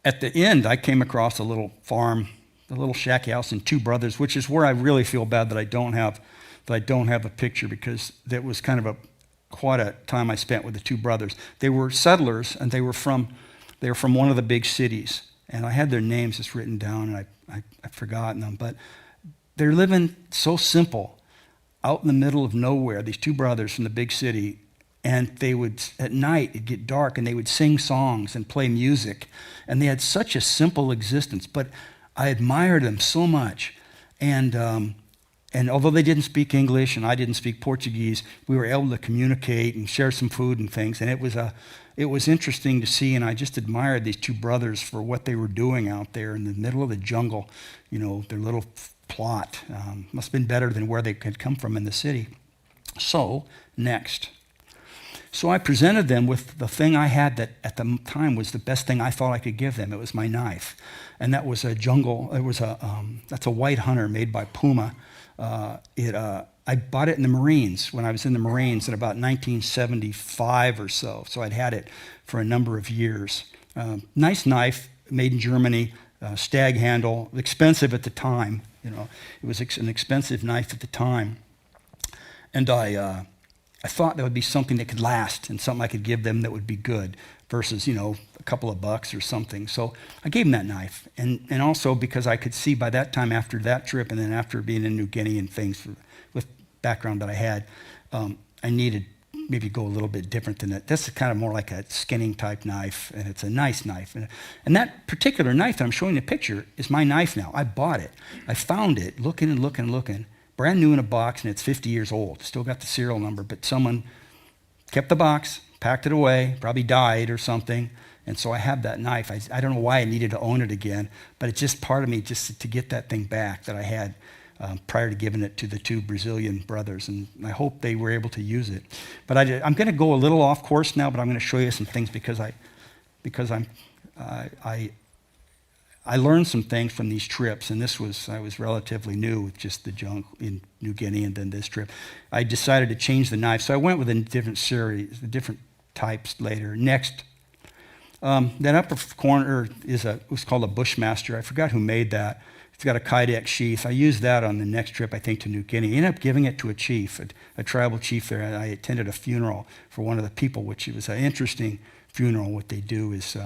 At the end, I came across a little farm, a little shack house and two brothers, which is where I really feel bad that I don't have a picture, because that was kind of quite a time I spent with the two brothers. They were settlers, and they were from one of the big cities, and I had their names just written down, and I've forgotten them, but they're living so simple out in the middle of nowhere, these two brothers from the big city. And they would, at night, it'd get dark, and they would sing songs and play music, and they had such a simple existence, but I admired them so much. And although they didn't speak English and I didn't speak Portuguese, we were able to communicate and share some food and things. And it was interesting to see, and I just admired these two brothers for what they were doing out there in the middle of the jungle. Their little plot must have been better than where they had come from in the city. So, next. So I presented them with the thing I had that at the time was the best thing I thought I could give them. It was my knife. And that was a jungle, that's a white hunter made by Puma. I bought it in the Marines when I was in the Marines in about 1975 or so. So I'd had it for a number of years. Nice knife, made in Germany, stag handle, expensive at the time. You know, it was an expensive knife at the time. And I thought that would be something that could last and something I could give them that would be good versus, you know, a couple of bucks or something. So I gave them that knife. And also because I could see by that time after that trip and then after being in New Guinea and things with background that I had, I needed maybe go a little bit different than that. This is kind of more like a skinning type knife, and it's a nice knife. And that particular knife that I'm showing the picture is my knife now. I bought it. I found it looking and looking and looking. Brand new in a box, and it's 50 years old. Still got the serial number, but someone kept the box, packed it away, probably died or something, and so I have that knife. I don't know why I needed to own it again, but it's just part of me just to get that thing back that I had prior to giving it to the two Brazilian brothers, and I hope they were able to use it. But I'm going to go a little off course now, but I'm going to show you some things because I learned some things from these trips, and I was relatively new with just the junk in New Guinea and then this trip. I decided to change the knife, so I went with a different series, the different types later. Next, that upper corner was called a Bushmaster. I forgot who made that. It's got a kydex sheath. I used that on the next trip, I think, to New Guinea. I ended up giving it to a chief, a tribal chief there. I attended a funeral for one of the people, which it was an interesting funeral. What they do is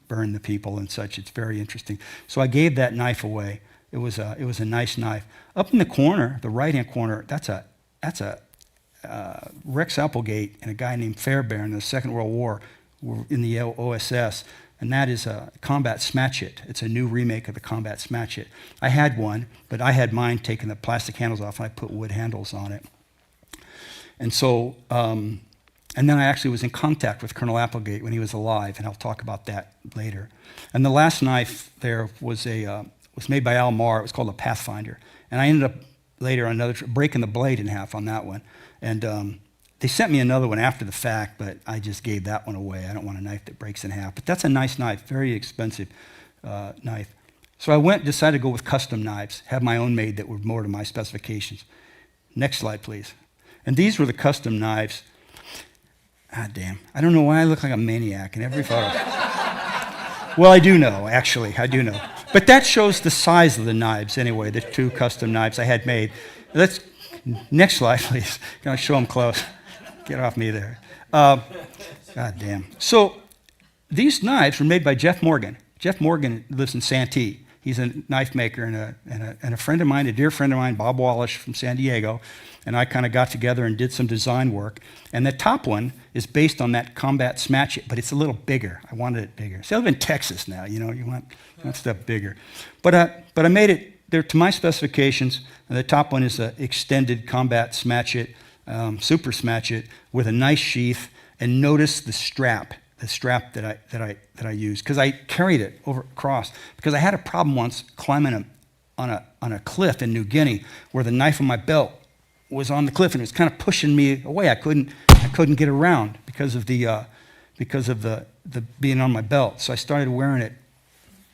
burn the people and such. It's very interesting. So I gave that knife away. It was a nice knife. Up in the corner, the right-hand corner, that's a Rex Applegate and a guy named Fairbairn in the Second World War were in the OSS, and that is a combat smatchet. It's a new remake of the combat smatchet. I had one, but I had mine taking the plastic handles off, and I put wood handles on it. And so, and then I actually was in contact with Colonel Applegate when he was alive, and I'll talk about that later. And the last knife there was made by Al Marr. It was called a Pathfinder. And I ended up later on another trip breaking the blade in half on that one. And they sent me another one after the fact, but I just gave that one away. I don't want a knife that breaks in half. But that's a nice knife, very expensive knife. So I decided to go with custom knives, have my own made that were more to my specifications. Next slide, please. And these were the custom knives. Ah, damn. I don't know why I look like a maniac in every photo. Well, I do know, actually. I do know. But that shows the size of the knives anyway, the two custom knives I had made. Next slide, please. Can I show them close? Get off me there. God damn. So these knives were made by Jeff Morgan. Jeff Morgan lives in Santee. He's a knife maker and a friend of mine, a dear friend of mine, Bob Wallace from San Diego, and I kind of got together and did some design work. And the top one is based on that combat smatchet, but it's a little bigger. I wanted it bigger. See, I live in Texas now, you know, you want stuff bigger. But I made it there to my specifications. And the top one is an extended combat smatchet, super smatchet, with a nice sheath. And notice the strap that I used, because I carried it across. Because I had a problem once climbing on a cliff in New Guinea where the knife on my belt was on the cliff and it was kind of pushing me away. I couldn't get around because of the being on my belt. So I started wearing it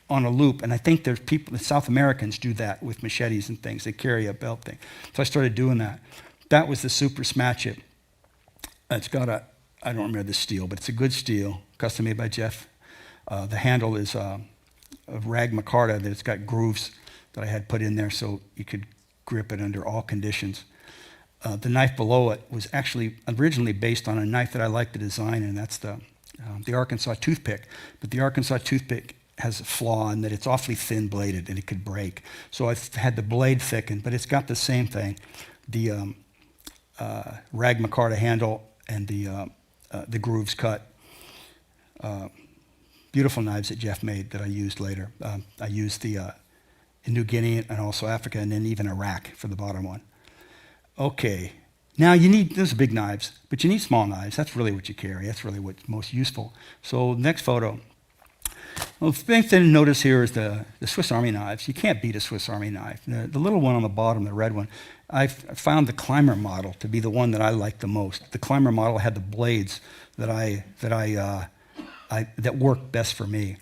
on a loop, and I think there's people, the South Americans do that with machetes and things. They carry a belt thing. So I started doing that. That was the super smatchet. It's got I don't remember the steel, but it's a good steel, custom made by Jeff. The handle is a rag micarta that it's got grooves that I had put in there so you could grip it under all conditions. The knife below it was actually originally based on a knife that I like to design, and that's the Arkansas toothpick. But the Arkansas toothpick has a flaw in that it's awfully thin bladed and it could break. So I've had the blade thickened, but it's got the same thing. The rag micarta handle and the grooves cut. Beautiful knives that Jeff made that I used later. I used in New Guinea and also Africa and then even Iraq for the bottom one. Okay, now those are big knives, but you need small knives. That's really what you carry. That's really what's most useful. So next photo. Well, the thing to notice here is the Swiss Army knives. You can't beat a Swiss Army knife. The little one on the bottom, the red one, I found the Climber model to be the one that I liked the most. The Climber model had the blades that worked best for me.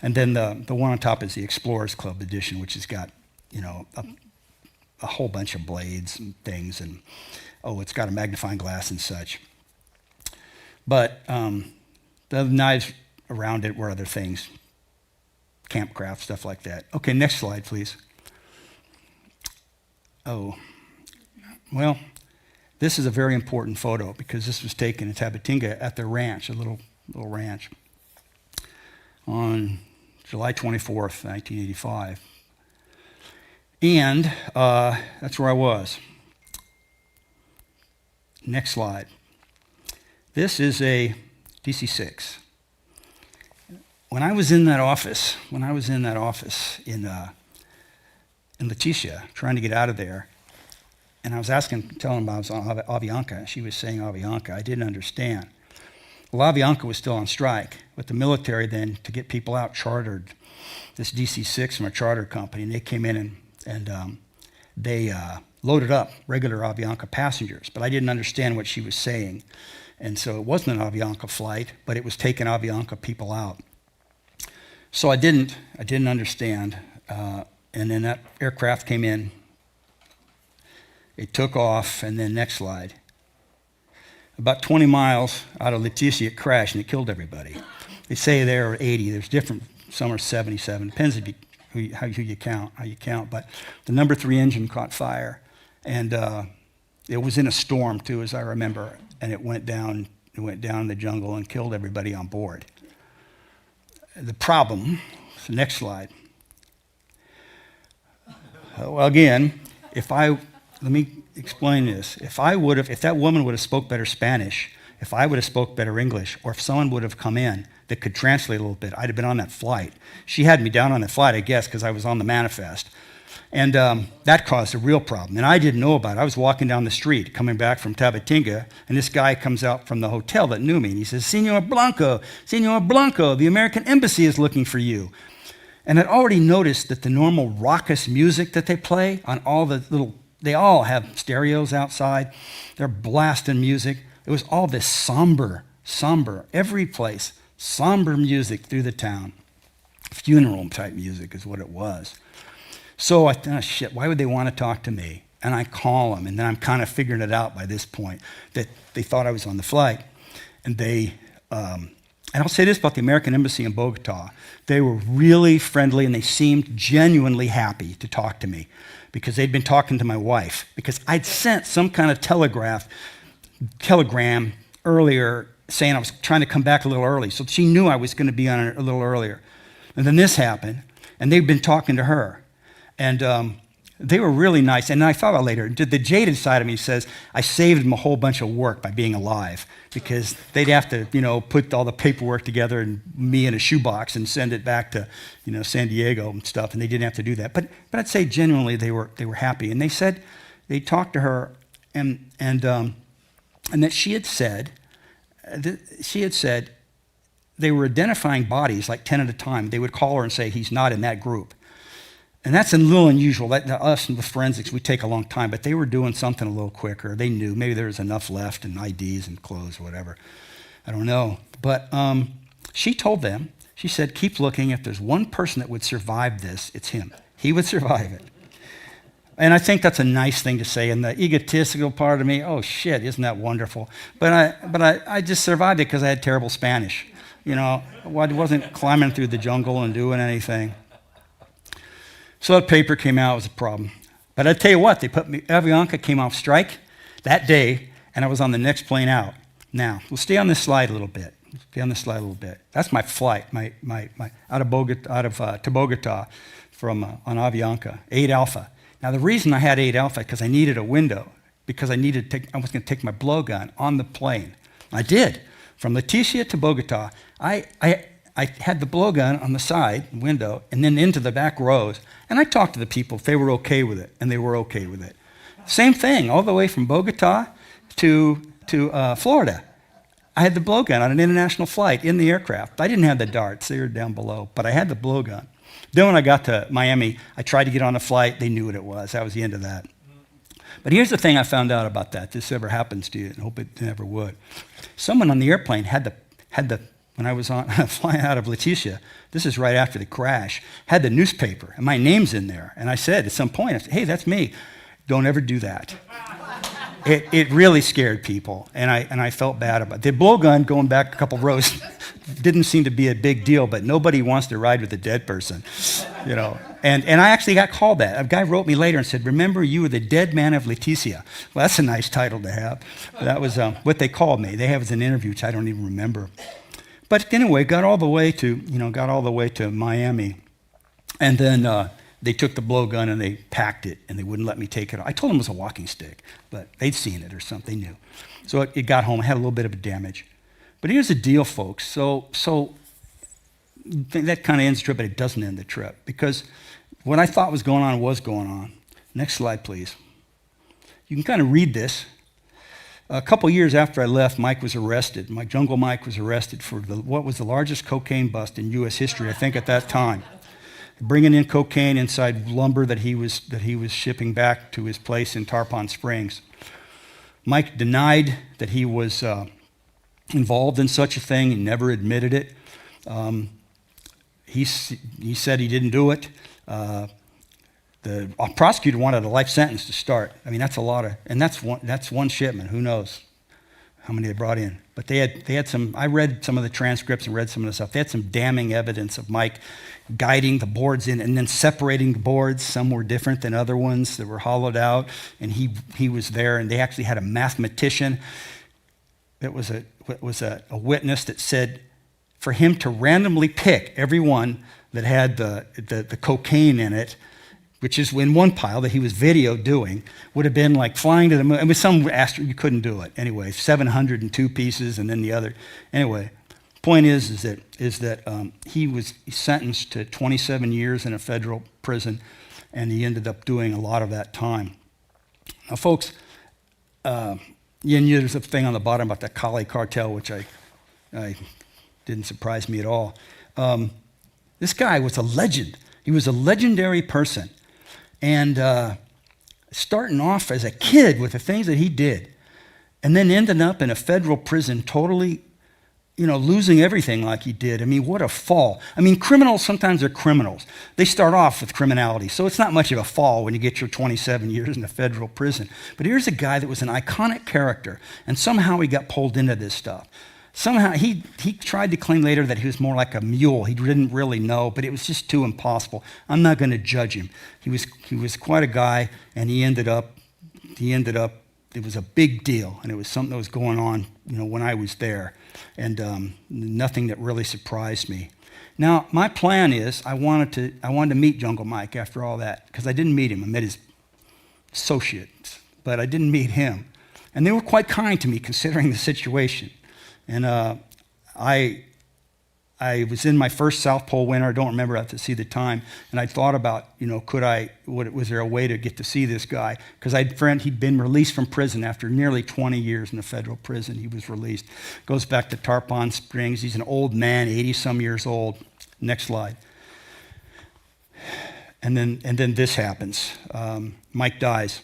And then the one on top is the Explorers Club edition, which has got, you know, a whole bunch of blades and things, and it's got a magnifying glass and such. But the knives around it were other things, campcraft, stuff like that. Okay, next slide, please. Oh, well, this is a very important photo because this was taken in Tabatinga at their ranch, a little ranch, on July 24th, 1985. And that's where I was. Next slide. This is a DC-6. When I was in that office in Leticia, trying to get out of there, and I was telling them I was on Avianca. She was saying Avianca. I didn't understand. Well, Avianca was still on strike, but the military then, to get people out, chartered this DC-6 from a charter company, and they came in and they loaded up regular Avianca passengers, but I didn't understand what she was saying. And so it wasn't an Avianca flight, but it was taking Avianca people out. So I didn't understand. And then that aircraft came in. It took off, and then next slide. About 20 miles out of Leticia, it crashed, and it killed everybody. They say there are 80. There's different. Some are 77. Depends if how you count. But the number 3 engine caught fire, and it was in a storm too, as I remember. And it went down in the jungle and killed everybody on board. The problem. So next slide. Well, again, let me explain this. If that woman would have spoke better Spanish, if I would have spoke better English, or if someone would have come in that could translate a little bit, I'd have been on that flight. She had me down on that flight, I guess, because I was on the manifest. And that caused a real problem. And I didn't know about it. I was walking down the street, coming back from Tabatinga, and this guy comes out from the hotel that knew me, and he says, Senor Blanco, the American Embassy is looking for you. And I'd already noticed that the normal raucous music that they play on all they all have stereos outside. They're blasting music. It was all this somber, every place, somber music through the town. Funeral type music is what it was. So I thought, shit, why would they want to talk to me? And I call them, and then I'm kind of figuring it out by this point that they thought I was on the flight. And and I'll say this about the American Embassy in Bogota. They were really friendly, and they seemed genuinely happy to talk to me because they'd been talking to my wife, because I'd sent some kind of telegram earlier saying I was trying to come back a little early. So she knew I was going to be on it a little earlier. And then this happened, and they'd been talking to her. And they were really nice. And I thought about later, the jaded side of me says, I saved them a whole bunch of work by being alive, because they'd have to, put all the paperwork together and me in a shoebox and send it back to, San Diego and stuff, and they didn't have to do that. But I'd say genuinely they were happy. And they said, they talked to her, and that she had said they were identifying bodies like 10 at a time. They would call her and say, he's not in that group. And that's a little unusual. Us and the forensics, we take a long time, but they were doing something a little quicker. They knew maybe there was enough left in IDs and clothes, whatever. I don't know. But she told them, she said, keep looking. If there's one person that would survive this, it's him. He would survive it. And I think that's a nice thing to say. And the egotistical part of me, oh shit, isn't that wonderful? But I just survived it because I had terrible Spanish. I wasn't climbing through the jungle and doing anything. So that paper came out, it was a problem. But I tell you what, Avianca came off strike that day, and I was on the next plane out. Now, we'll stay on this slide a little bit. That's my flight, my out of to Bogota from on Avianca, 8 Alpha. Now the reason I had 8 Alpha because I needed a window, because I was going to take my blowgun on the plane. I did. From Leticia to Bogota, I had the blowgun on the side window and then into the back rows. And I talked to the people if they were okay with it, and they were okay with it. Same thing, all the way from Bogota to Florida. I had the blowgun on an international flight in the aircraft. I didn't have the darts, they were down below, but I had the blowgun. Then when I got to Miami, I tried to get on a flight, they knew what it was. That was the end of that. But here's the thing I found out about that. This ever happens to you, and hope it never would. Someone on the airplane had the when I was flying out of Leticia, this is right after the crash, had the newspaper, and my name's in there. And I said at some point, hey, that's me. Don't ever do that. It really scared people, and I felt bad about it. The blowgun, going back a couple rows, didn't seem to be a big deal, but nobody wants to ride with a dead person, you know. And I actually got called that. A guy wrote me later and said, remember, you were the dead man of Leticia. Well, that's a nice title to have. That was what they called me. They have as an interview, which I don't even remember. But anyway, got all the way to Miami, and then they took the blowgun and they packed it, and they wouldn't let me take it. I told them it was a walking stick, but they'd seen it or something. They knew. So it got home. I had a little bit of a damage. But here's the deal, folks. So that kind of ends the trip, but it doesn't end the trip, because what I thought was going on was going on. Next slide, please. You can kind of read this. A couple years after I left, Mike was arrested. Jungle Mike was arrested for what was the largest cocaine bust in U.S. history, I think, at that time. Bringing in cocaine inside lumber that he was shipping back to his place in Tarpon Springs. Mike denied that he was involved in such a thing. He never admitted it. He said he didn't do it. The prosecutor wanted a life sentence to start. I mean, that's a lot of, and that's one shipment. Who knows how many they brought in? But they had some. I read some of the transcripts and read some of the stuff. They had some damning evidence of Mike guiding the boards in and then separating the boards. Some were different than other ones that were hollowed out, and he was there. And they actually had a mathematician that was a witness that said for him to randomly pick every one that had the cocaine in it, which is in one pile that he was video doing, would have been like flying to the moon. And with some astronaut, you couldn't do it. Anyway, 702 pieces, and then the other. Anyway, point is that he was sentenced to 27 years in a federal prison, and he ended up doing a lot of that time. Now, folks, there's a thing on the bottom about the Cali cartel, which I didn't surprise me at all. This guy was a legend. He was a legendary person. And starting off as a kid with the things that he did, and then ending up in a federal prison totally, losing everything like he did. I mean, what a fall. I mean, criminals sometimes are criminals. They start off with criminality, so it's not much of a fall when you get your 27 years in a federal prison. But here's a guy that was an iconic character, and somehow he got pulled into this stuff. Somehow, he tried to claim later that he was more like a mule. He didn't really know, but it was just too impossible. I'm not going to judge him. He was quite a guy, and he ended up, it was a big deal, and it was something that was going on, when I was there, and nothing that really surprised me. Now, my plan is I wanted to meet Jungle Mike after all that, because I didn't meet him. I met his associates, but I didn't meet him. And they were quite kind to me, considering the situation. And I was in my first South Pole winter. I don't remember to see the time. And I thought about, was there a way to get to see this guy? Because he'd been released from prison after nearly 20 years in a federal prison. He was released. Goes back to Tarpon Springs. He's an old man, 80-some years old. Next slide. And then this happens. Mike dies.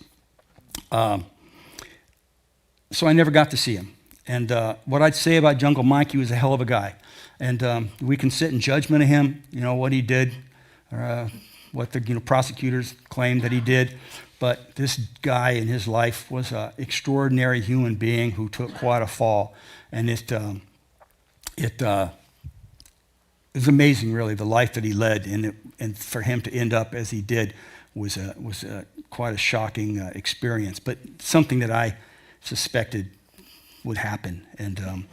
So I never got to see him. And what I'd say about Jungle Mike, he was a hell of a guy. And we can sit in judgment of him, what he did, what the prosecutors claimed that he did. But this guy in his life was an extraordinary human being who took quite a fall. And it was amazing, really, the life that he led. And for him to end up as he did was quite a shocking experience, but something that I suspected would happen. And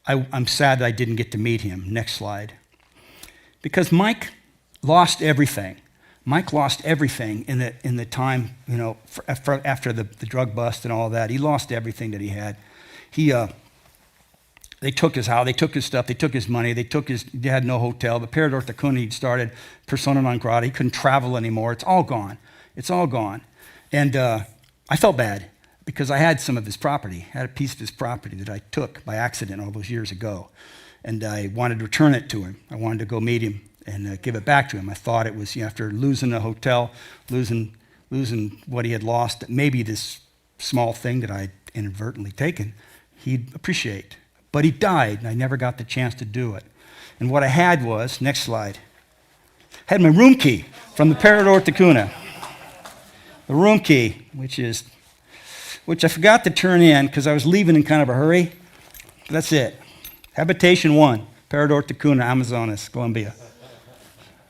I'm sad that I didn't get to meet him. Next slide. Because Mike lost everything. Mike lost everything in the time, after the drug bust and all that. He lost everything that he had. They took his house, they took his stuff, they took his money, he had no hotel. The Parador Tacuna, he'd started persona non grata. He couldn't travel anymore. It's all gone. It's all gone. And I felt bad, because I had some of his property. I had a piece of his property that I took by accident all those years ago. And I wanted to return it to him. I wanted to go meet him and give it back to him. I thought it was, after losing a hotel, losing what he had lost, that maybe this small thing that I'd inadvertently taken, he'd appreciate. But he died, and I never got the chance to do it. And what I had was, next slide, I had my room key from the Parador Tacuna. the room key, which I forgot to turn in because I was leaving in kind of a hurry. That's it. Habitation 1, Parador Tacuna, Amazonas, Colombia.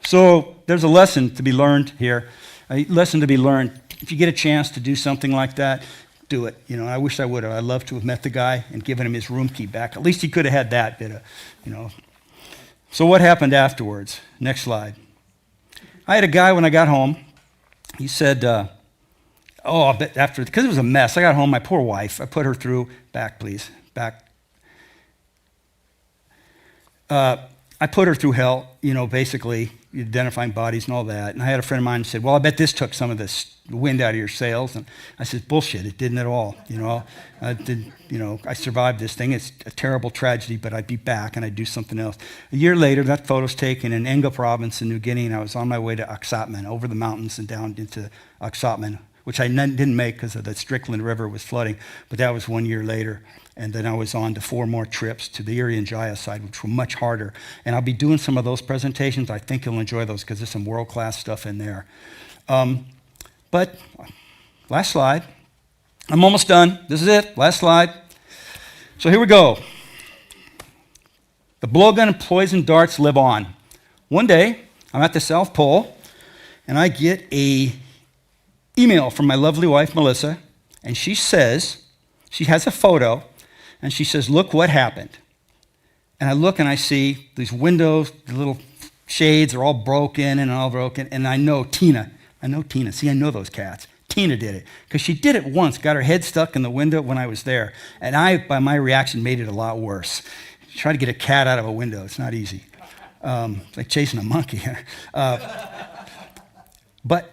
So there's a lesson to be learned here. A lesson to be learned. If you get a chance to do something like that, do it. You know, I wish I would have. I'd love to have met the guy and given him his room key back. At least he could have had that bit of, you know. So what happened afterwards? Next slide. I had a guy when I got home. He said, I bet after, because it was a mess. I got home, my poor wife. I put her through, back please, back. I put her through hell, you know, basically identifying bodies and all that. And I had a friend of mine who said, well, I bet this took some of this wind out of your sails. And I said, bullshit, it didn't at all. You know, I survived this thing. It's a terrible tragedy, but I'd be back and I'd do something else. A year later, that photo's taken in Enga province in New Guinea, and I was on my way to Aksatman, over the mountains and down into Aksatman, which I didn't make because the Strickland River was flooding, but that was 1 year later. And then I was on to 4 more trips to the Irian Jaya side, which were much harder. And I'll be doing some of those presentations. I think you'll enjoy those because there's some world-class stuff in there. But last slide. I'm almost done. This is it. Last slide. So here we go. The blowgun and poison darts live on. One day, I'm at the South Pole, and I get a email from my lovely wife, Melissa, and she says, she has a photo, and she says, look what happened. And I look and I see these windows, the little shades are all broken, and I know Tina. See, I know those cats. Tina did it, because she did it once, got her head stuck in the window when I was there, and I, by my reaction, made it a lot worse. Try to get a cat out of a window, it's not easy. It's like chasing a monkey. But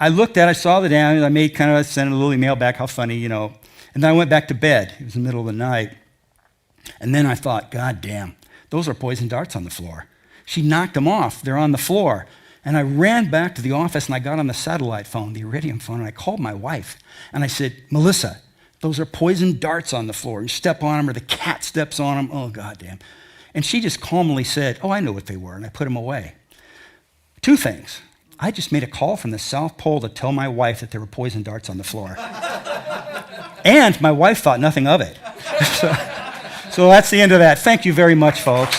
I looked at it, I saw the damage, I made kind of, sent a little email back, how funny, you know. And then I went back to bed. It was the middle of the night. And then I thought, God damn, those are poison darts on the floor. She knocked them off. They're on the floor. And I ran back to the office and I got on the satellite phone, the Iridium phone, and I called my wife. And I said, Melissa, those are poison darts on the floor. You step on them or the cat steps on them. Oh, God damn. And she just calmly said, oh, I know what they were. And I put them away. 2 things. I just made a call from the South Pole to tell my wife that there were poison darts on the floor. And my wife thought nothing of it. So that's the end of that. Thank you very much, folks.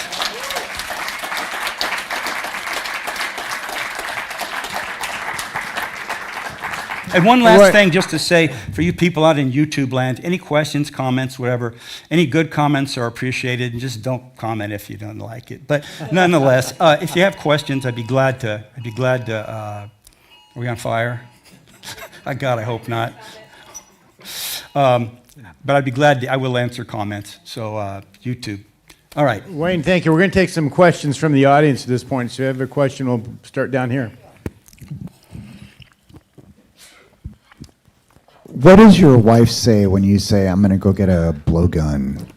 And one last thing just to say for you people out in YouTube land, any questions, comments, whatever, any good comments are appreciated, and just don't comment if you don't like it. But nonetheless, if you have questions, I'd be glad to, are we on fire? God, I hope not. But I'd be glad I will answer comments. So YouTube. All right. Wayne, thank you. We're going to take some questions from the audience at this point. So if you have a question, we'll start down here. What does your wife say when you say, I'm going to go get a blowgun?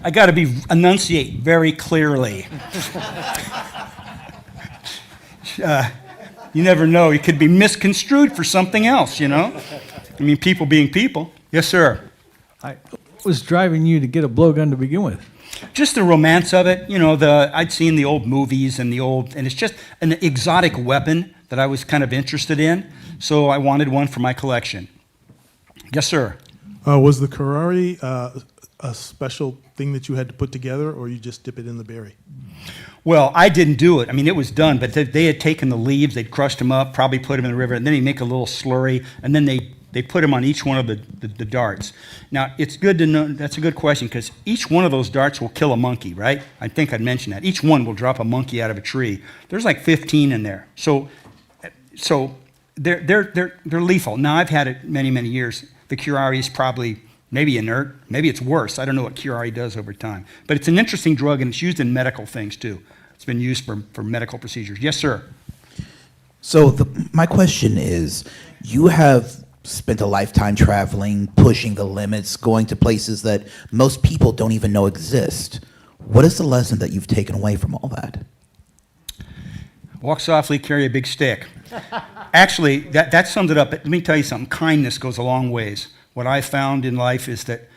I got to enunciate very clearly. You never know. It could be misconstrued for something else, you know? I mean, people being people. Yes, sir. What was driving you to get a blowgun to begin with? Just the romance of it. You know, I'd seen the old movies and it's just an exotic weapon that I was kind of interested in. So I wanted one for my collection. Yes, sir. Was the curare a special thing that you had to put together, or you just dip it in the berry? Well, I didn't do it. I mean, it was done, but they had taken the leaves, they'd crushed them up, probably put them in the river, and then they make a little slurry, and then they put them on each one of the darts. Now, it's good to know, that's a good question, because each one of those darts will kill a monkey, right? I think I'd mentioned that. Each one will drop a monkey out of a tree. There's like 15 in there. So they're lethal. Now, I've had it many, many years. The curare is probably maybe inert, maybe it's worse. I don't know what curare does over time. But it's an interesting drug, and it's used in medical things, too. It's been used for medical procedures. Yes, sir. So my question is, you have spent a lifetime traveling, pushing the limits, going to places that most people don't even know exist. What is the lesson that you've taken away from all that? Walk softly, carry a big stick. Actually, that sums it up. But let me tell you something. Kindness goes a long ways. What I found in life is that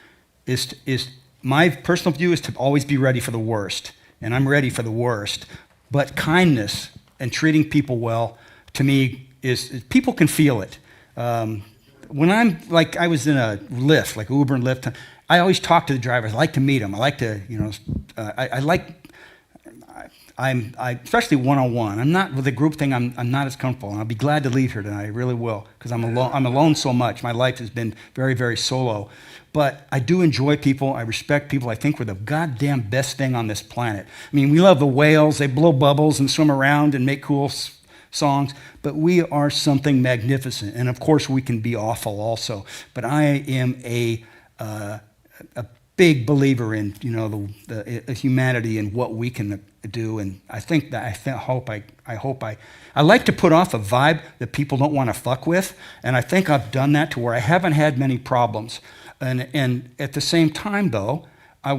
my personal view is to always be ready for the worst. And I'm ready for the worst. But kindness and treating people well, to me, is people can feel it. When I'm like, I was in a Lyft, like Uber and Lyft, I always talk to the drivers. I like to meet them. I like to, especially one-on-one. I'm not with a group thing. I'm not as comfortable, and I'll be glad to leave here tonight. I really will, because I'm alone. I'm alone so much. My life has been very, very solo. But I do enjoy people. I respect people. I think we're the goddamn best thing on this planet. I mean, we love the whales. They blow bubbles and swim around and make cool songs. But we are something magnificent, and of course, we can be awful also. But I am a big believer in the humanity and what we can do, and I think that I like to put off a vibe that people don't want to fuck with, and I think I've done that to where I haven't had many problems. And at the same time, though, I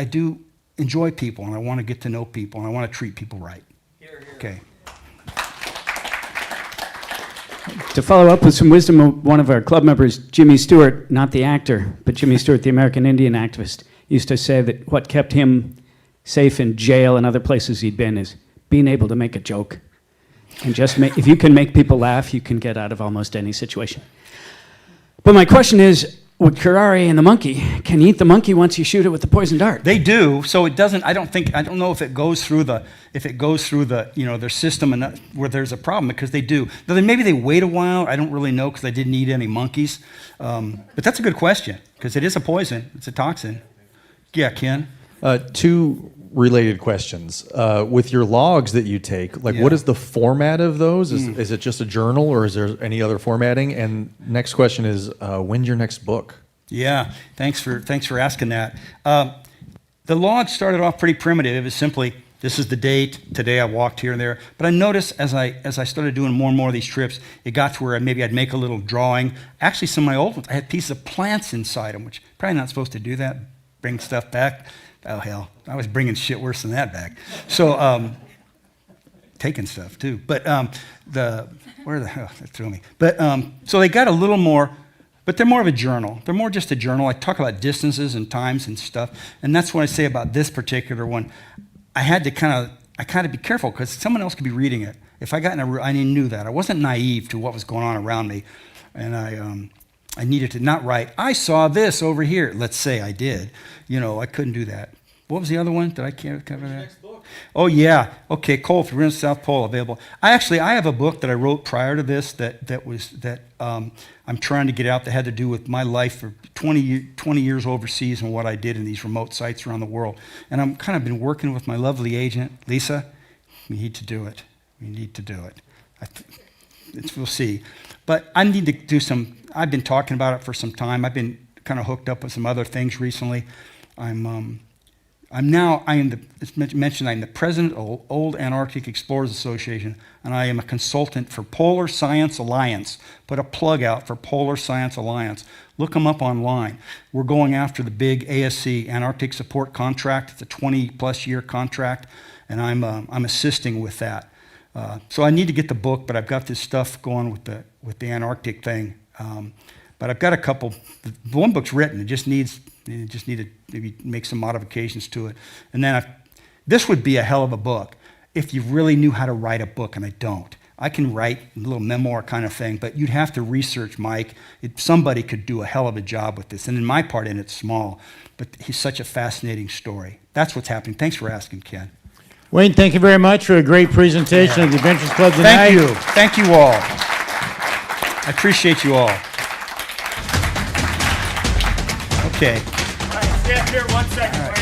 do enjoy people, and I want to get to know people, and I want to treat people right. Okay. To follow up with some wisdom of one of our club members, Jimmy Stewart, not the actor, but Jimmy Stewart, the American Indian activist, used to say that what kept him safe in jail and other places he'd been is being able to make a joke. And if you can make people laugh, you can get out of almost any situation. But my question is, with Curare and the monkey, can you eat the monkey once you shoot it with the poison dart? They do, so it doesn't. I don't know if it goes through the their system and where there's a problem, because they do. Though maybe they wait a while. I don't really know, because I didn't eat any monkeys. But that's a good question, because it is a poison. It's a toxin. Yeah, Ken. Two related questions. With your logs that you take, like, what is the format of those? Is it just a journal, or is there any other formatting? And next question is, when's your next book? Yeah, thanks for asking that. The log started off pretty primitive. It was simply, this is the date, today I walked here and there. But I noticed as I started doing more and more of these trips, it got to where maybe I'd make a little drawing. Actually, some of my old ones, I had pieces of plants inside them, which probably not supposed to do that, bring stuff back. Oh, hell, I was bringing shit worse than that back. So, taking stuff too. But where the hell, that threw me. But so they got a little more, but they're more of a journal. They're more just a journal. I talk about distances and times and stuff. And that's what I say about this particular one. I had to kind of be careful, because someone else could be reading it. If I got I knew that. I wasn't naive to what was going on around me. And I needed to not write, I saw this over here. Let's say I did. I couldn't do that. What was the other one? Did I cover that? Next book. Oh, yeah. Okay, Cole, if you're in South Pole, available. I have a book that I wrote prior to this that I'm trying to get out, that had to do with my life for 20 years overseas and what I did in these remote sites around the world. And I'm kind of been working with my lovely agent, Lisa. We need to do it. We'll see. But I need to do I've been talking about it for some time. I've been kind of hooked up with some other things recently. I'm the president of Old Antarctic Explorers Association, and I am a consultant for Polar Science Alliance. Put a plug out for Polar Science Alliance. Look them up online. We're going after the big ASC, Antarctic Support Contract. It's a 20-plus year contract, and I'm assisting with that. So I need to get the book, but I've got this stuff going with the Antarctic thing. But I've got a couple. One book's written. It just need to maybe make some modifications to it. And then this would be a hell of a book if you really knew how to write a book, and I don't. I can write a little memoir kind of thing, but you'd have to research Mike. Somebody could do a hell of a job with this. And in my part in it's small, but he's such a fascinating story. That's what's happening. Thanks for asking, Ken. Wayne, thank you very much for a great presentation of the Adventures Club tonight. Thank you. Thank you all. I appreciate you all. Okay. Stay up here 1 second.